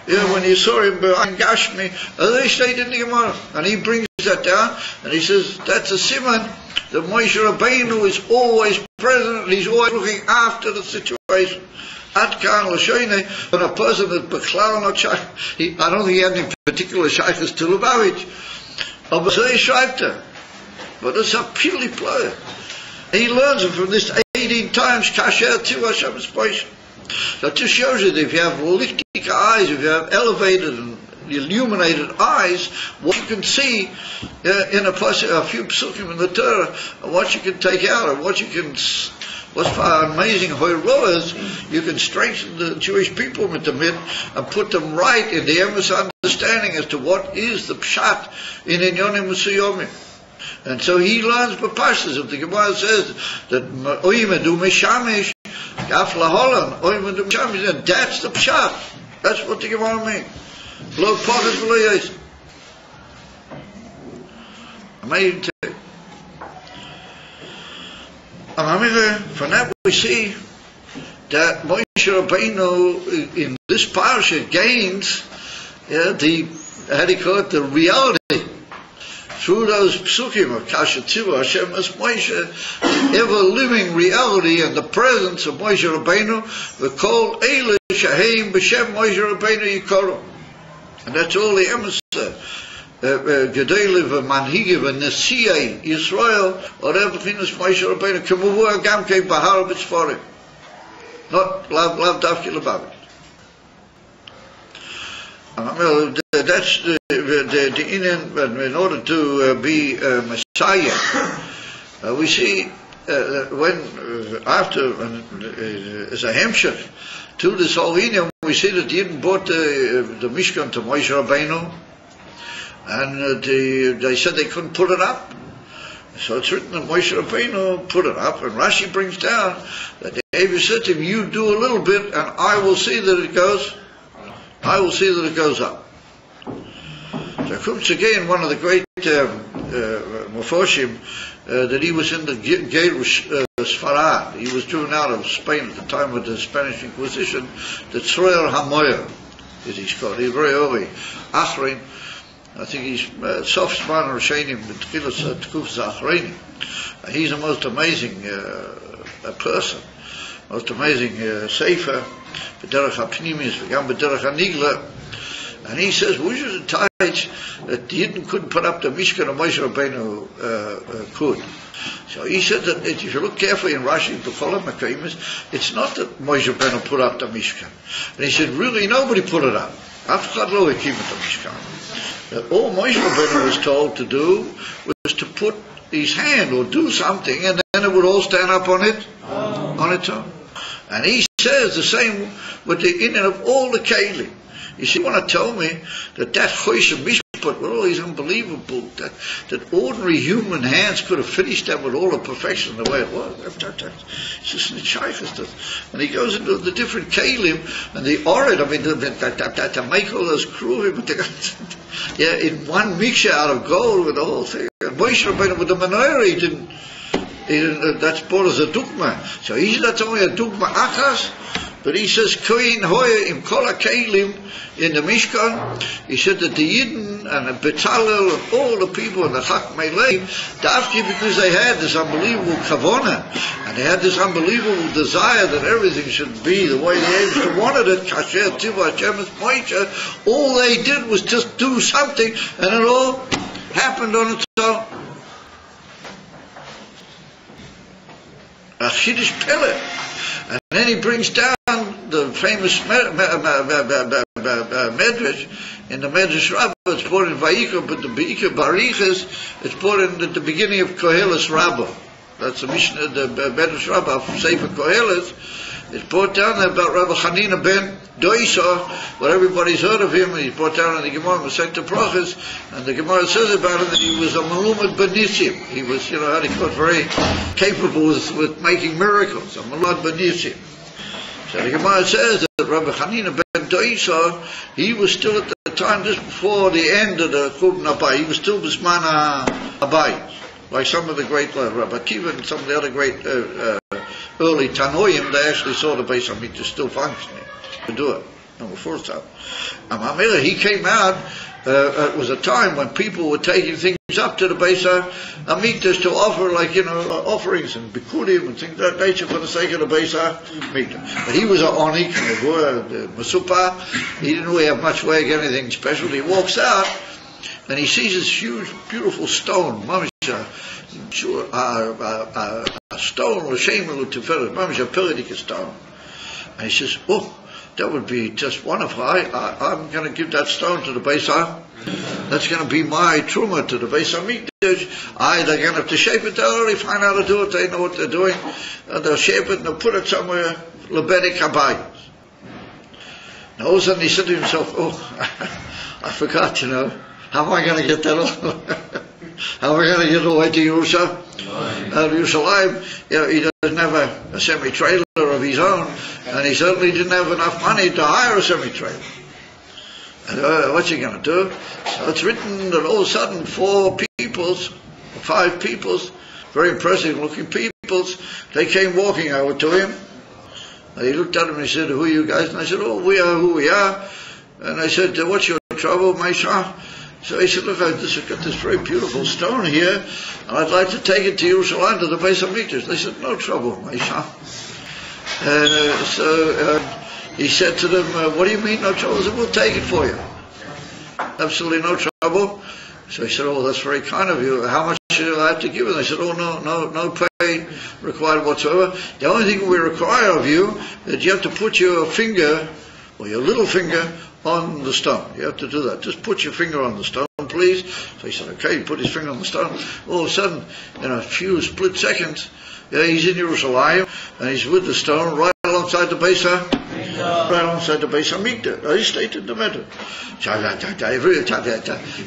Yeah, when you saw him behind Gashmi, they stayed in the Gemara. And he brings that down, and he says, that's a simon that Moshe Rabbeinu is always present, and he's always looking after the situation. Adkan L'Shoine, when a person that Bechlal not shaykh, I don't think he had any particular shaykhs to Lubavitch, but he schreibt er. But it's a purely player. He learns it from this 18 times, Kasher to Hashem's Moshe. So it just shows you that if you have lichtika eyes, if you have elevated and illuminated eyes, what you can see in a few psukim in the Torah, and what you can take out, and what you can, what's for amazing hoiroas, you can strengthen the Jewish people with them and put them right in the emes understanding as to what is the pshat in Inyonim Musuyomim. And so he learns B'Pashas. If the Gemara says that Oimedu Meshamish, Gaf Laholan, Oimedu Meshamish, and that's the pshat. That's what the Gemara means. Lo Pocket Lo Yis. Amazing too. From that we see that Moshe Rabbeinu in this parasha gains the reality through those psukim of Kasher Tzivah Hashem as Moshe, the ever-living reality and the presence of Moshe Rabbeinu, v'kol eile shaheim b'shem Moshe Rabbeinu yikoru. And that's all the emes Gedele v'manhigi v'nesiyai Yisrael or everything is Moshe Rabbeinu kemuvu agam kei bahar b'tzforim. Not lav dafki l'bavit. That's the in order to be Messiah. We see when after as a hemshech to this whole Indian, we see that the Yidden brought the Mishkan to Moshe Rabbeinu, and they said they couldn't put it up. So it's written that Moshe Rabbeinu put it up, and Rashi brings down that the Avi said to him, "You do a little bit, and I will see that it goes. I will see that it goes up." So comes again one of the great Mefoshim that he was in the Gerush Sfarad. He was driven out of Spain at the time of the Spanish Inquisition. The Tzroyer Hamoyer is he's called. He's very early. Achrein, I think he's Sof Zman Rishonim B'Tchilas Tkufas Achreinim. He's the most amazing person, most amazing sefer. B'derech HaPnimis, v'gam b'derech HaNigla. And he says, we should touch that the Yidden couldn't put up the Mishkan of Moshe Rabbeinu could. So he said that if you look carefully in Rashi, it's not that Moshe Rabbeinu put up the Mishkan. And he said, really nobody put it up. After lo ekim the Mishkan. That all Moshe Rabbeinu was told to do was to put his hand or do something, and then it would all stand up on its own. And he says the same with the Indian of all the Kalim. You see, you want to tell me that Chosh Mishpat with all these unbelievable, that ordinary human hands could have finished that with all the perfection the way it was. It's just the shaykhs. And he goes into the different kalim and the orid. I mean, to make all those kruvim, in one mixture out of gold with the whole thing. And Moshe Rabbeinu with the menorah, he didn't. That's brought as a dugma. So he's not only a dugma achas, but he says koyin hoya im kol kalim in the Mishkan. He said that the Yidden and the Betzalel and all the people in the Chachmei Lev, dafki because they had this unbelievable kavona and they had this unbelievable desire that everything should be the way they wanted it. Kasher Tzivah Hashem es Moshe. All they did was just do something, and it all happened on its own. A Chiddush Pele. And then he brings down the famous Medrash in the Medrash Rabbah. It's brought in VaYakhel, but the Be'ikah Barichas, it's brought in at the beginning of Koheles Rabbah. That's the Mishnah, the Medrash Rabbah from Sefer Koheles. It's brought down there about Rabbi Chanina ben Doisa, where everybody's heard of him. He's brought down in the Gemara Masechta Brachos, and the Gemara says about him that he was a Malumad Benisim. He was, how he got very capable with making miracles, a Malumad Benisim. So the Gemara says that Rabbi Chanina ben Doisa, he was still at the time just before the end of the Churban Abayis. He was still Bisman Abayis, like some of the great Rabbi Akiva and some of the other great early Tanoim. They actually saw the Beis Hamikdash still functioning to do it. number 4 time. And Mamela, he came out, it was a time when people were taking things up to the Beis HaMikdash to offer, like, offerings and Pekudei and things of that nature for the sake of the Beis HaMikdash. But he was an Onik, a Masupa. He didn't really have much way of getting anything special. He walks out and he sees this huge, beautiful stone, Mamisha, a stone, L'Shem L'Tiferet, Mamisha, Pelidik stone. And he says, oh, that would be just wonderful. I'm going to give that stone to the Beis HaMikdash. That's going to be my truma to the Beis HaMikdash. They're going to have to shape it. They already find out how to do it. They know what they're doing. They'll shape it and they'll put it somewhere. Lebedik Habayis. Now all of a sudden he said to himself, oh, I forgot, how am I going to get that all? How am I going to get away to Yerushalayim? He doesn't have a semi-trailer of his own, and he certainly didn't have enough money to hire a semi-trailer. And what's he going to do? So it's written that all of a sudden 5 peoples, very impressive looking peoples, they came walking over to him. And he looked at him and he said, who are you guys? And I said, oh, we are who we are. And I said, what's your trouble, Maisha? So he said, look, I've got this very beautiful stone here, and I'd like to take it to Yerushalayim, to the Beis HaMikdash. They said, no trouble, Maisha. So he said to them, what do you mean, no trouble? I said, we'll take it for you. Absolutely no trouble. So he said, oh, that's very kind of you. How much do I have to give? And they said, oh, no pay required whatsoever. The only thing we require of you is that you have to put your finger, or your little finger, on the stone. You have to do that. Just put your finger on the stone, please. So he said, okay, he put his finger on the stone. All of a sudden, in a few split seconds, he's in Yerushalayim, and he's with the stone right alongside the Beis HaMikdash. He stayed in the middle.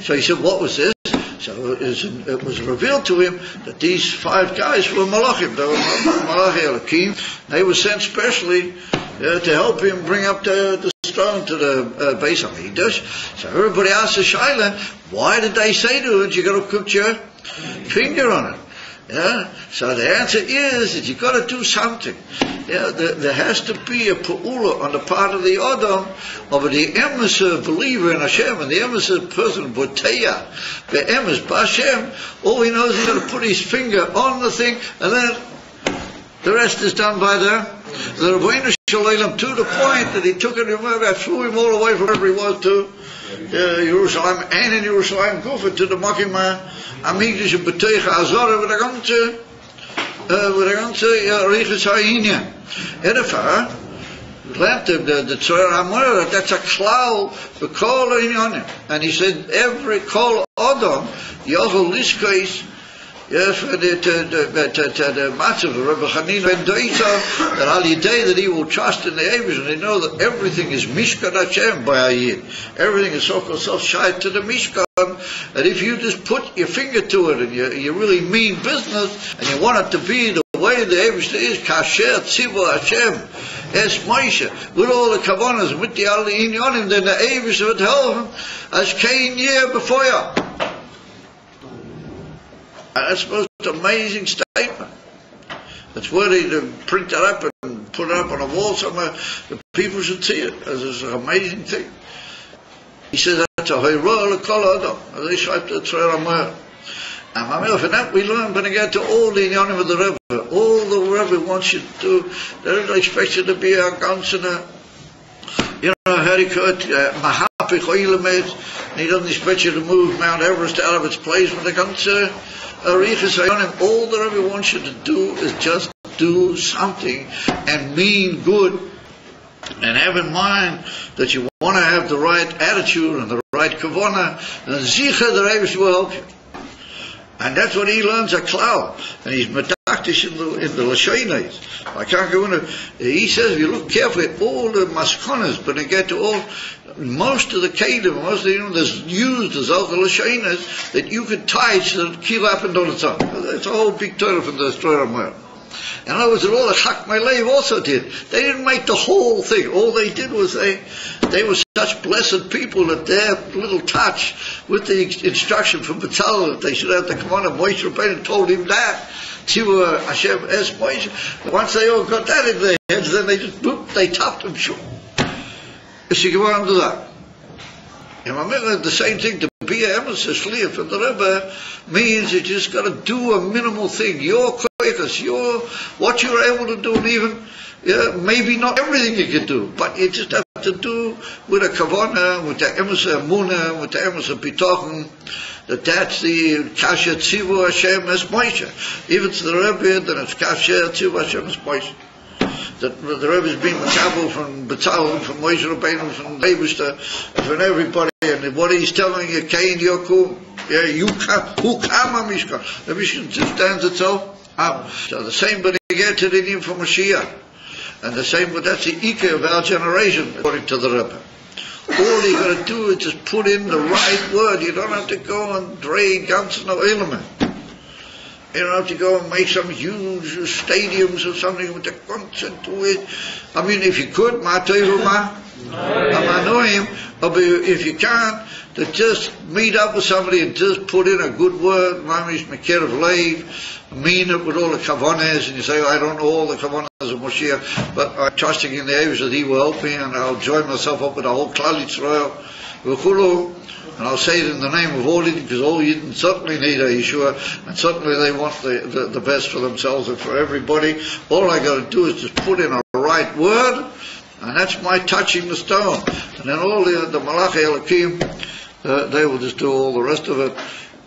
So he said, what was this? So it was revealed to him that these 5 guys were Malachim. They were Malachi Elokim. They were sent specially to help him bring up the stone to the Beis HaMikdash. So everybody asked the Shaila, why did they say to it, you got to put your finger on it? So the answer is that you got to do something. There has to be a pa'ula on the part of the Adam, of the emes believer in Hashem, and the emes person, Boteya, the emes B'Hashem. All he knows is he's got to put his finger on the thing, and then the rest is done by the Rebbeinu Shalom, to the point that he took it and threw him all the way from wherever he was to Jerusalem, and in Jerusalem, Gufa, to the Makim HaMikdash and B'Teicha Azara, with the ganze Reiches HaInyan. Edifar, learned the Tzor HaMorah, that's a klal for Kol Inyanim. And he said, every Kol Adam, Yochel Liskais, yes, the matzav of Rabbi Chanina ben Doita, that al yidei, that he will trust in the Eibush, and they know that everything is Mishkan Hashem by Ayid. Everything is so-called self-shite to the Mishkan, that if you just put your finger to it, and you really mean business, and you want it to be the way the Eibush is, Kasher Tzivu Hashem, Es Moshe, with all the Kavanas, with the Al Inyanim, then the Eibush would help him, as Cain year before you. That's the most amazing statement. It's worthy to print that up and put it up on a wall somewhere. The people should see it as an amazing thing. He says that's a Hoyrah L'Kol Adam. As they shaped the Tzor HaMorah. And from that we learn when we get to all the Inyanim of the Rebbe. All the Rebbe wants you to do. They don't expect you to be a counselor. Harikot, Mahapich Oilemet. He doesn't expect you to move Mount Everest out of its place when it comes to all the Rebbe wants you to do is just do something and mean good, and have in mind that you want to have the right attitude and the right kavanah, and zicha the Rebbe will help you. And that's what he learns at Klau, and he's medaktish in the Lashonos. I can't go into. He says if you look carefully at all the maskonas, but they get to all. Most of the kedim, most of the that's used as all the Lashonos that you could tie so that keel happened on its own. That's a whole big Torah from the Tzor HaMorah. In other words, all the Chakmei Lev also did. They didn't make the whole thing. All they did was they were such blessed people that their little touch with the instruction from Betzalel that they should have to come on, and Moshe Rabbeinu told him that. Tzivu Hashem es Moshe. Once they all got that in their heads, then they just they topped him. is he going to do that? The same thing, to be a emissary shliach for the Rebbe means you just got to do a minimal thing. Your koiches, what you're able to do, and even maybe not everything you can do, but you just have to do with a kavanah, with the emissary amunah, with the emissary bitochen, that's the kasher tzivu Hashem es Moshe. Even to the Rebbe, then it's kasher tzivu Hashem es Moshe. The Rebbe is being makabel from Betzalel, from Moshe Rabbeinu, from Leibishter, from everybody, and what he's telling you, Kain Yokum, you come, who come on Mishkan? The Mishkan just stands itself up. So the same, but you get to the name from Mashiach, and the same, but that's the Ike of our generation, according to the Rebbe. All you got to do is just put in the right word. You don't have to go and drag guns no element. You don't have to go and make some huge stadiums or something with a concert to it. I mean, if you could, if you can't, to just meet up with somebody and just put in a good word, mean it with all the kavanas, and you say, I don't know all the kavanas of Moshiach, but I'm trusting in the Eibush that he will help me, and I'll join myself up with the whole Klal Yisrael, and I'll say it in the name of all Yidden, because all Yidden certainly need a Yeshua, and certainly they want the best for themselves and for everybody. All I got to do is just put in a right word, and that's my touching the stone. And then all the Malachei Elokim, they will just do all the rest of it,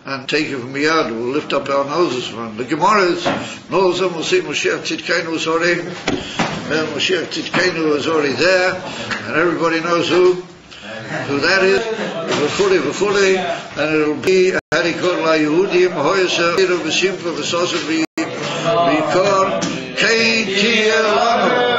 and take it from Miyad. We'll lift up our noses from the Gemara is, no, some will say Moshiach Tzidkenu is already, and Moshiach Tzidkenu is already there, and everybody knows who that is, v'chuli, and it'll be Harikot La Yehudim, Hoyasa, V'simcha, V'sosa, V'yikor, Kain Tia Lanu.